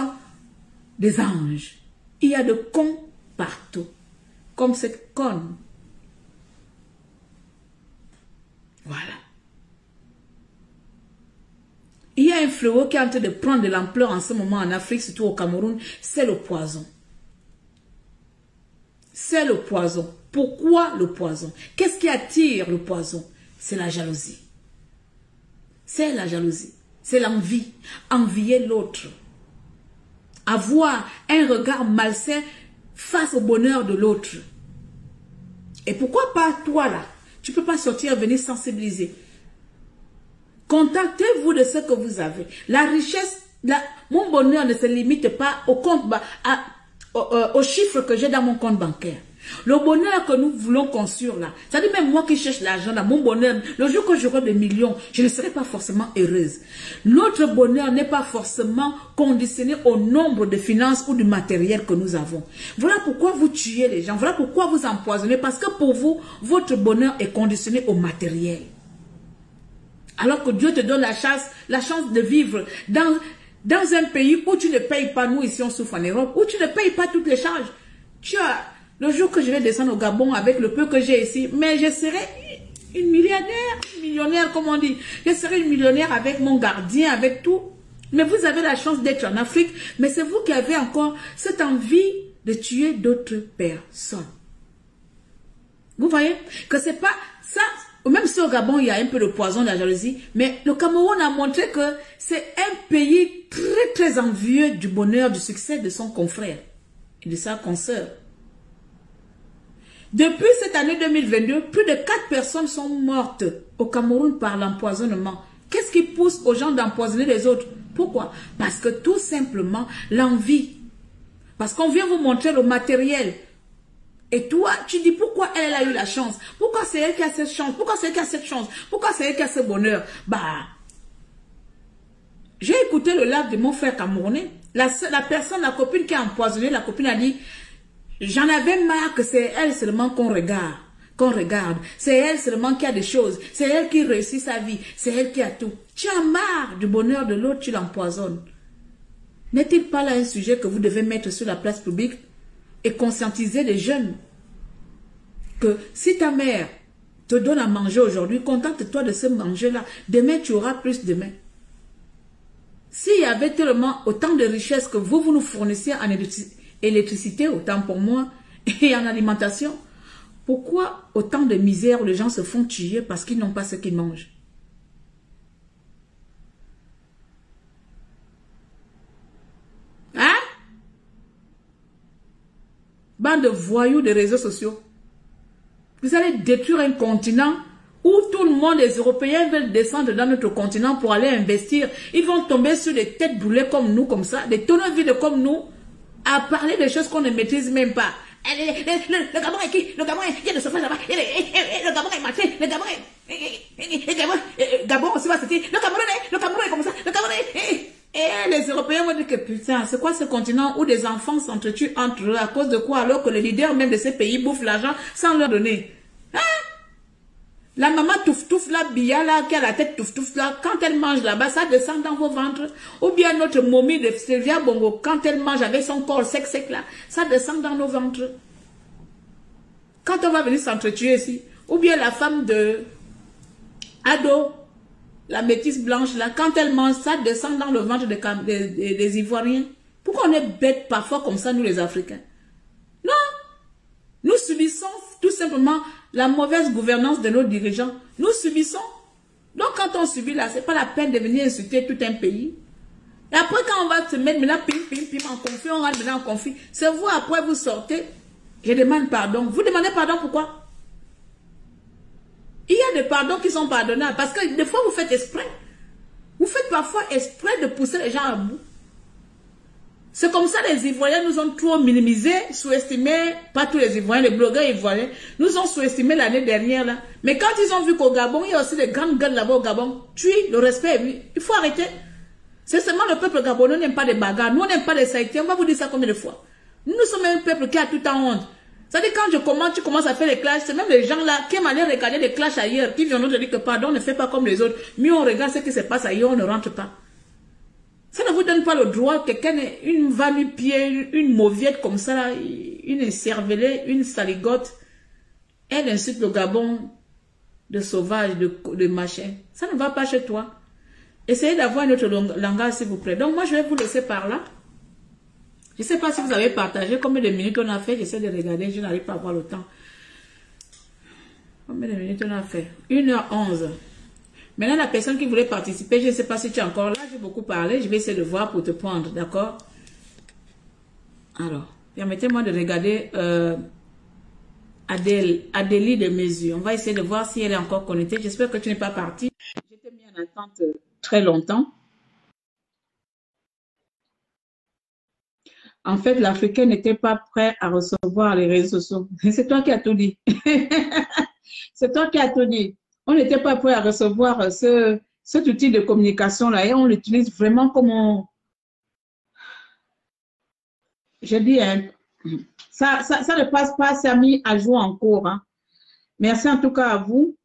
Speaker 1: des anges. Il y a des cons partout. Comme cette conne. Voilà. Il y a un fléau qui est en train de prendre de l'ampleur en ce moment en Afrique, surtout au Cameroun, c'est le poison. C'est le poison. Pourquoi le poison? Qu'est-ce qui attire le poison? C'est la jalousie. C'est la jalousie. C'est l'envie. Envier l'autre. Avoir un regard malsain face au bonheur de l'autre. Et pourquoi pas toi là? Tu ne peux pas sortir et venir sensibiliser. Contactez-vous de ce que vous avez. La richesse, mon bonheur ne se limite pas au compte, aux chiffres que j'ai dans mon compte bancaire. Le bonheur que nous voulons construire là, ça dit même moi qui cherche l'argent là, mon bonheur, le jour que j'aurai des millions, je ne serai pas forcément heureuse. Notre bonheur n'est pas forcément conditionné au nombre de finances ou du matériel que nous avons. Voilà pourquoi vous tuez les gens, voilà pourquoi vous empoisonnez, parce que pour vous, votre bonheur est conditionné au matériel. Alors que Dieu te donne la chance de vivre dans un pays où tu ne payes pas, nous ici on souffre en Europe, où tu ne payes pas toutes les charges. Le jour que je vais descendre au Gabon avec le peu que j'ai ici, mais je serai une millionnaire comme on dit. Je serai une millionnaire avec mon gardien, avec tout. Mais vous avez la chance d'être en Afrique, mais c'est vous qui avez encore cette envie de tuer d'autres personnes. Vous voyez que c'est pas ça. Même si au Gabon, il y a un peu de poison de la jalousie, mais le Cameroun a montré que c'est un pays très très envieux du bonheur, du succès de son confrère et de sa consoeur. Depuis cette année 2022, plus de 4 personnes sont mortes au Cameroun par l'empoisonnement. Qu'est-ce qui pousse aux gens d'empoisonner les autres? Pourquoi? Parce que tout simplement, l'envie. Parce qu'on vient vous montrer le matériel. Et toi, tu dis pourquoi elle a eu la chance? Pourquoi c'est elle qui a cette chance? Pourquoi c'est elle qui a cette chance? Pourquoi c'est elle qui a ce bonheur? J'ai écouté le live de mon frère camerounais. La copine qui a empoisonné, la copine a dit, j'en avais marre que c'est elle seulement qu'on regarde. C'est elle seulement qui a des choses. C'est elle qui réussit sa vie. C'est elle qui a tout. Tu as marre du bonheur de l'autre, tu l'empoisonnes. N'est-il pas là un sujet que vous devez mettre sur la place publique? et conscientiser les jeunes que si ta mère te donne à manger aujourd'hui, contente-toi de ce manger-là. Demain, tu auras plus demain. S'il y avait tellement autant de richesses que vous nous fournissez en électricité, autant pour moi, et en alimentation, pourquoi autant de misère où les gens se font tuer parce qu'ils n'ont pas ce qu'ils mangent? Hein? Bande de voyous des réseaux sociaux. Vous allez détruire un continent où tout le monde, les Européens veulent descendre dans notre continent pour aller investir. Ils vont tomber sur des têtes brûlées comme nous, comme ça, des tonneaux vides comme nous, à parler des choses qu'on ne maîtrise même pas. Le Gabon est qui? Le Gabon est qui de se faire là-bas? Le Gabon est maté. Le Gabon est... Gabon aussi va se dire, le Cameroun est comme ça. Le Cameroun est... Et les Européens vont dire que putain, c'est quoi ce continent où des enfants s'entretuent entre eux à cause de quoi alors que les leaders même de ces pays bouffent l'argent sans leur donner? Hein? La maman touf là, Bia là, qui a la tête touf là, quand elle mange là-bas, ça descend dans vos ventres. Ou bien notre momie de Sylvia Bongo, quand elle mange avec son corps sec là, ça descend dans nos ventres. Quand on va venir s'entretuer ici, ou bien la femme de Ado, la métisse blanche là, quand elle mange, ça descend dans le ventre des Ivoiriens. Pourquoi on est bêtes parfois comme ça, nous les Africains? Non, nous subissons tout simplement la mauvaise gouvernance de nos dirigeants. Nous subissons. Donc quand on subit là, c'est pas la peine de venir insulter tout un pays. Et après quand on va se mettre maintenant pim en conflit, on rentre maintenant en conflit. C'est vous après vous sortez, je demande pardon. Vous demandez pardon pourquoi? Il y a des pardons qui sont pardonnables parce que des fois vous faites exprès. Vous faites parfois exprès de pousser les gens à bout. C'est comme ça les Ivoiriens nous ont trop minimisé, sous-estimé, pas tous les Ivoiriens, les blogueurs ivoiriens, nous ont sous-estimé l'année dernière là. Mais quand ils ont vu qu'au Gabon, il y a aussi des grandes gueules là-bas au Gabon, le respect, il faut arrêter. C'est seulement le peuple gabonais n'aime pas des bagarres, nous on n'aime pas les saïtiens, on va vous dire ça combien de fois. Nous sommes un peuple qui a tout en honte. C'est-à-dire quand je commence, tu commences à faire les clashs, c'est même les gens là qui aiment aller regarder des clashs ailleurs, qui viennent nous dire que pardon, ne fais pas comme les autres. Mieux on regarde ce qui se passe ailleurs, on ne rentre pas. Ça ne vous donne pas le droit, quelqu'un, une va-nu-pied, une mauviette comme ça, là, une cervelée, une saligote, elle insulte le Gabon de sauvage, de machin. Ça ne va pas chez toi. Essayez d'avoir un autre langage, s'il vous plaît. Donc moi, je vais vous laisser par là. Je ne sais pas si vous avez partagé combien de minutes on a fait. J'essaie de regarder, je n'arrive pas à voir le temps. Combien de minutes on a fait? 1h11. Maintenant, la personne qui voulait participer, je ne sais pas si tu es encore là, j'ai beaucoup parlé, je vais essayer de voir pour te prendre, d'accord? Alors, permettez-moi de regarder Adélie de Mesure. On va essayer de voir si elle est encore connectée. J'espère que tu n'es pas partie. Je t'ai mis en attente très longtemps. En fait, l'Africain n'était pas prêt à recevoir les réseaux sociaux. C'est toi qui as tout dit. C'est toi qui as tout dit. On n'était pas prêt à recevoir cet outil de communication-là et on l'utilise vraiment comme on... Je dis, hein, ça ne passe pas, ça a mis à jour en cours. Hein. Merci en tout cas à vous.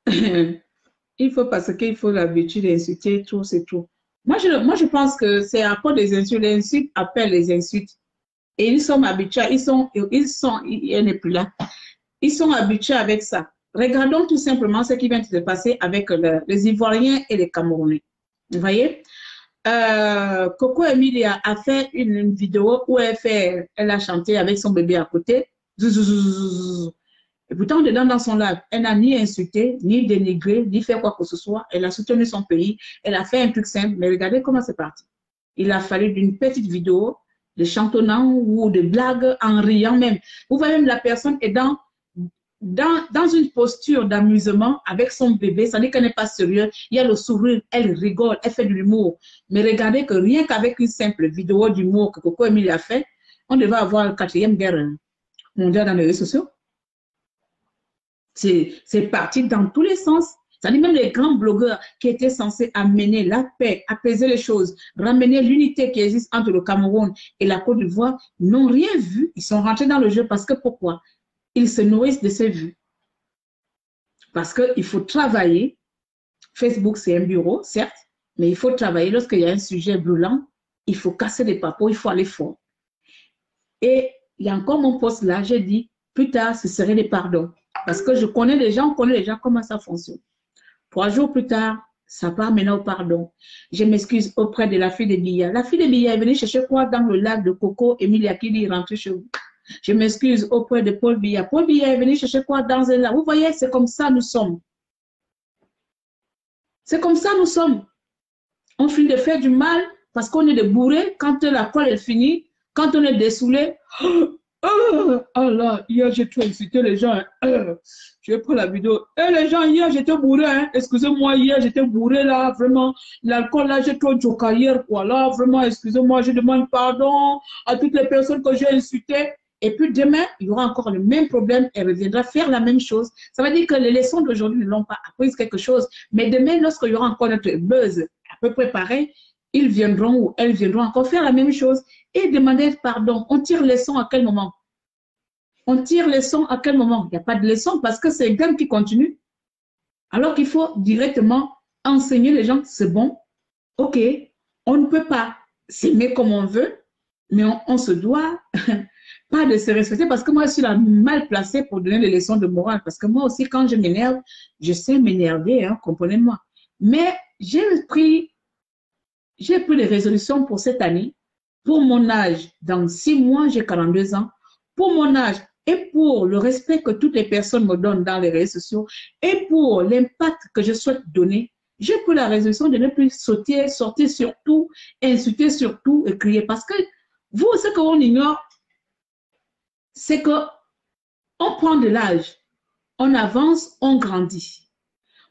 Speaker 1: Il faut parce qu'il faut l'habitude d'insulter, tout, c'est tout. Moi, je pense que c'est à cause des insultes. Les insultes appellent les insultes. Et ils sont habitués, il n'est plus là. Ils sont habitués avec ça. Regardons tout simplement ce qui vient de se passer avec les Ivoiriens et les Camerounais. Vous voyez? Coco Emilia a fait une vidéo où elle a chanté avec son bébé à côté. Et pourtant, dedans, dans son live, elle n'a ni insulté, ni dénigré, ni fait quoi que ce soit. Elle a soutenu son pays. Elle a fait un truc simple. Mais regardez comment c'est parti. Il a fallu d'une petite vidéo de chantonnant ou de blagues en riant même. Vous voyez même la personne est dans une posture d'amusement avec son bébé, ça dit qu'elle n'est pas sérieuse, il y a le sourire, elle rigole, elle fait de l'humour. Mais regardez que rien qu'avec une simple vidéo d'humour que Coco Emile a fait, on devait avoir la 4e guerre mondiale dans les réseaux sociaux. C'est parti dans tous les sens. Ça dit même les grands blogueurs qui étaient censés amener la paix, apaiser les choses, ramener l'unité qui existe entre le Cameroun et la Côte d'Ivoire, n'ont rien vu. Ils sont rentrés dans le jeu parce que pourquoi? Ils se nourrissent de ces vues. Parce qu'il faut travailler. Facebook, c'est un bureau, certes, mais il faut travailler lorsqu'il y a un sujet brûlant. il faut casser les papos, il faut aller fort. Et il y a encore mon poste là, j'ai dit, plus tard, ce serait des pardons. Parce que je connais les gens, on connaît les gens, comment ça fonctionne. 3 jours plus tard, ça part maintenant au pardon. Je m'excuse auprès de la fille de Billa. La fille de Billa est venue chercher quoi dans le lac de Coco, Emilia qui dit rentrer chez vous. Je m'excuse auprès de Paul Billa. Paul Billa est venu chercher quoi dans un lac. Vous voyez, c'est comme ça nous sommes. C'est comme ça nous sommes. On finit de faire du mal parce qu'on est de bourré. Quand la colle est finie, quand on est dessoulé, oh là, hier j'ai trop incité les gens. Je prends la vidéo. Les gens, hier j'étais bourré. Hein. Excusez-moi, hier j'étais bourré là. Vraiment, l'alcool là, j'ai trop joker hier. Quoi. Là, vraiment, excusez-moi, je demande pardon à toutes les personnes que j'ai insultées. Et puis demain, il y aura encore le même problème. Elle reviendra faire la même chose. Ça veut dire que les leçons d'aujourd'hui ne l'ont pas appris quelque chose. Mais demain, lorsqu'il y aura encore notre buzz à peu près pareil, ils viendront ou elles viendront encore faire la même chose et demander pardon. On tire les leçons à quel moment? On tire les leçons à quel moment? Il n'y a pas de leçon parce que c'est un game qui continue. Alors qu'il faut directement enseigner les gens, c'est bon, ok, on ne peut pas s'aimer comme on veut, mais on se doit pas de se respecter parce que moi, je suis la mal placée pour donner les leçons de morale parce que moi aussi, quand je m'énerve, je sais m'énerver, hein, comprenez-moi. Mais j'ai pris des résolutions pour cette année. Pour mon âge, dans 6 mois, j'ai 42 ans. Pour mon âge et pour le respect que toutes les personnes me donnent dans les réseaux sociaux et pour l'impact que je souhaite donner, j'ai pris la résolution de ne plus sortir sur tout, insulter sur tout et crier. Parce que vous, ce qu'on ignore, c'est qu'on prend de l'âge, on avance, on grandit.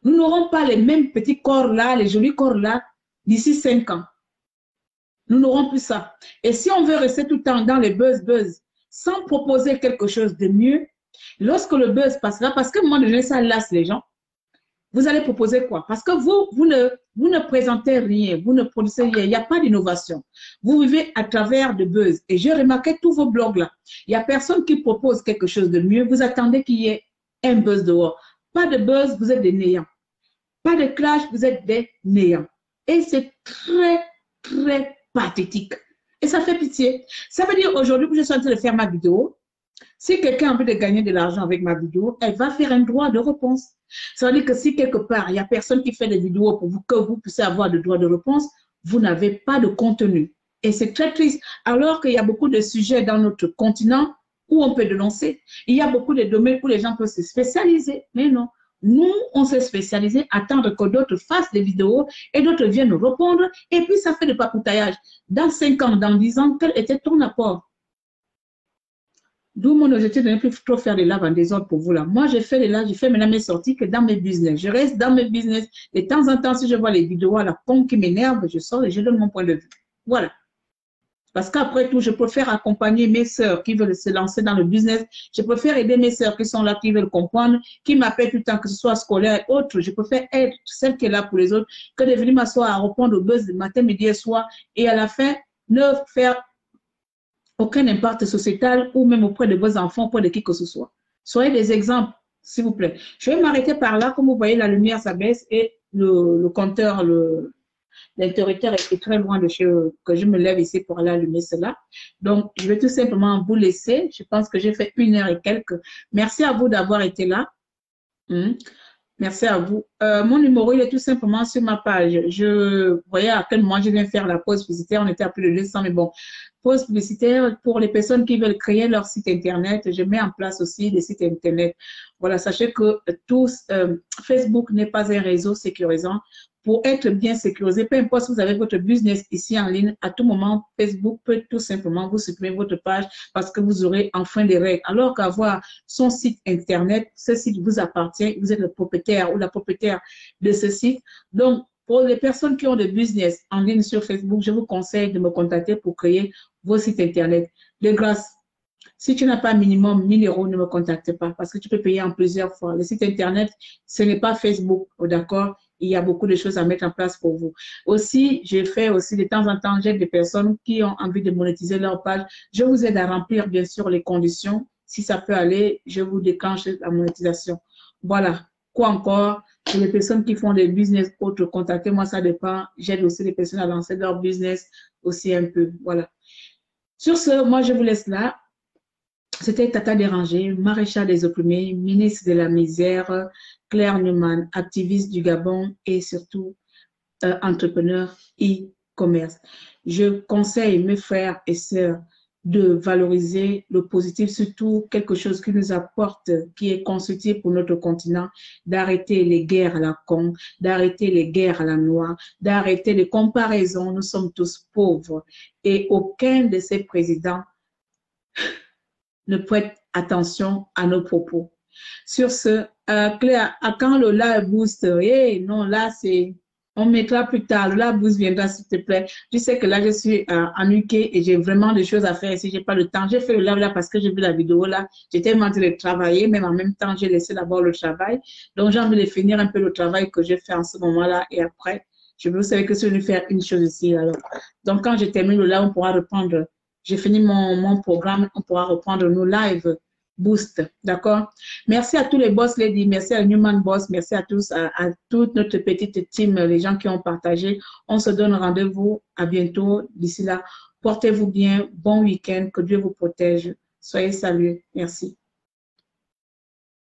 Speaker 1: Nous n'aurons pas les mêmes petits corps là, les jolis corps là, d'ici 5 ans. Nous n'aurons plus ça. Et si on veut rester tout le temps dans les buzz, sans proposer quelque chose de mieux, lorsque le buzz passera, parce que moi, déjà, ça lasse les gens, vous allez proposer quoi? Parce que vous ne présentez rien, vous ne produisez rien, il n'y a pas d'innovation. Vous vivez à travers de buzz. Et j'ai remarqué tous vos blogs là. Il n'y a personne qui propose quelque chose de mieux. Vous attendez qu'il y ait un buzz dehors. Pas de buzz, vous êtes des néants. Pas de clash, vous êtes des néants. Et c'est très, très pathétique. Et ça fait pitié. Ça veut dire aujourd'hui que je suis en train de faire ma vidéo, si quelqu'un a envie de gagner de l'argent avec ma vidéo, elle va faire un droit de réponse. Ça veut dire que si quelque part, il n'y a personne qui fait des vidéos pour vous, que vous puissiez avoir le droit de réponse, vous n'avez pas de contenu. Et c'est très triste. Alors qu'il y a beaucoup de sujets dans notre continent où on peut dénoncer. Il y a beaucoup de domaines où les gens peuvent se spécialiser. Mais non. Nous, on s'est spécialisé à attendre que d'autres fassent des vidéos et d'autres viennent nous répondre. Et puis, ça fait de papoutaillage. Dans 5 ans, dans 10 ans, quel était ton apport? D'où mon objectif de ne plus trop faire de live en désordre pour vous là. Moi, j'ai fait les lives, j'ai fait maintenant mes sorties que dans mes business. Je reste dans mes business. De temps en temps, si je vois les vidéos à la con qui m'énervent, je sors et je donne mon point de vue. Voilà. Parce qu'après tout, je préfère accompagner mes sœurs qui veulent se lancer dans le business. Je préfère aider mes sœurs qui sont là, qui veulent comprendre, qui m'appellent tout le temps, que ce soit scolaire ou autre. Je préfère être celle qui est là pour les autres que de venir m'asseoir à répondre au buzz de matin, midi et soir et à la fin, ne faire aucun impact sociétal ou même auprès de vos enfants, auprès de qui que ce soit. Soyez des exemples, s'il vous plaît. Je vais m'arrêter par là. Comme vous voyez, la lumière s'abaisse et le compteur, l'interrupteur est très loin de chez eux, que je me lève ici pour aller allumer cela. Donc, je vais tout simplement vous laisser. Je pense que j'ai fait 1 heure et quelques. Merci à vous d'avoir été là. Merci à vous. Mon numéro, il est tout simplement sur ma page. Je voyais à quel moment je viens faire la pause publicitaire. On était à plus de 200, mais bon. Pause publicitaire pour les personnes qui veulent créer leur site Internet. Je mets en place aussi des sites Internet. Voilà, sachez que Facebook n'est pas un réseau sécurisant. Pour être bien sécurisé, peu importe si vous avez votre business ici en ligne, à tout moment, Facebook peut tout simplement vous supprimer votre page parce que vous aurez enfin des règles. Alors qu'avoir son site Internet, ce site vous appartient, vous êtes le propriétaire ou la propriétaire de ce site. Donc, pour les personnes qui ont des business en ligne sur Facebook, je vous conseille de me contacter pour créer vos sites Internet. De grâce, si tu n'as pas minimum 1 000 €, ne me contacte pas parce que tu peux payer en plusieurs fois. Le site Internet, ce n'est pas Facebook, d'accord? Il y a beaucoup de choses à mettre en place pour vous. Aussi, j'ai fait aussi de temps en temps, j'aide des personnes qui ont envie de monétiser leur page. Je vous aide à remplir, bien sûr, les conditions. Si ça peut aller, je vous déclenche la monétisation. Voilà. Quoi encore? Pour les personnes qui font des business autres, contactez-moi, ça dépend. J'aide aussi les personnes à lancer leur business aussi un peu. Voilà. Sur ce, moi, je vous laisse là. C'était Tata Dérangé, maréchal des opprimés, ministre de la misère, Claire Newman, activiste du Gabon et surtout entrepreneur e-commerce. Je conseille mes frères et sœurs de valoriser le positif, surtout quelque chose qui nous apporte, qui est constructif pour notre continent, d'arrêter les guerres à la con, d'arrêter les guerres à la noix, d'arrêter les comparaisons. Nous sommes tous pauvres et aucun de ces présidents ne prête attention à nos propos. Sur ce, Claire, à quand le live boost? Non, là, c'est... On mettra plus tard. Le live boost viendra, s'il te plaît. Tu sais que là, je suis en UK et j'ai vraiment des choses à faire ici. Je n'ai pas le temps. J'ai fait le live là parce que j'ai vu la vidéo là. J'étais en train de travailler, même en même temps, j'ai laissé d'abord le travail. Donc, j'ai envie de finir un peu le travail que j'ai fait en ce moment-là et après, vous savez que si je veux faire une chose ici, alors. Donc, quand je termine le live, on pourra reprendre. J'ai fini mon programme, on pourra reprendre nos lives boost, d'accord? Merci à tous les boss ladies, merci à Newman Boss, merci à tous, à toute notre petite team, les gens qui ont partagé. On se donne rendez-vous à bientôt. D'ici là, portez-vous bien, bon week-end, que Dieu vous protège. Soyez salués. Merci.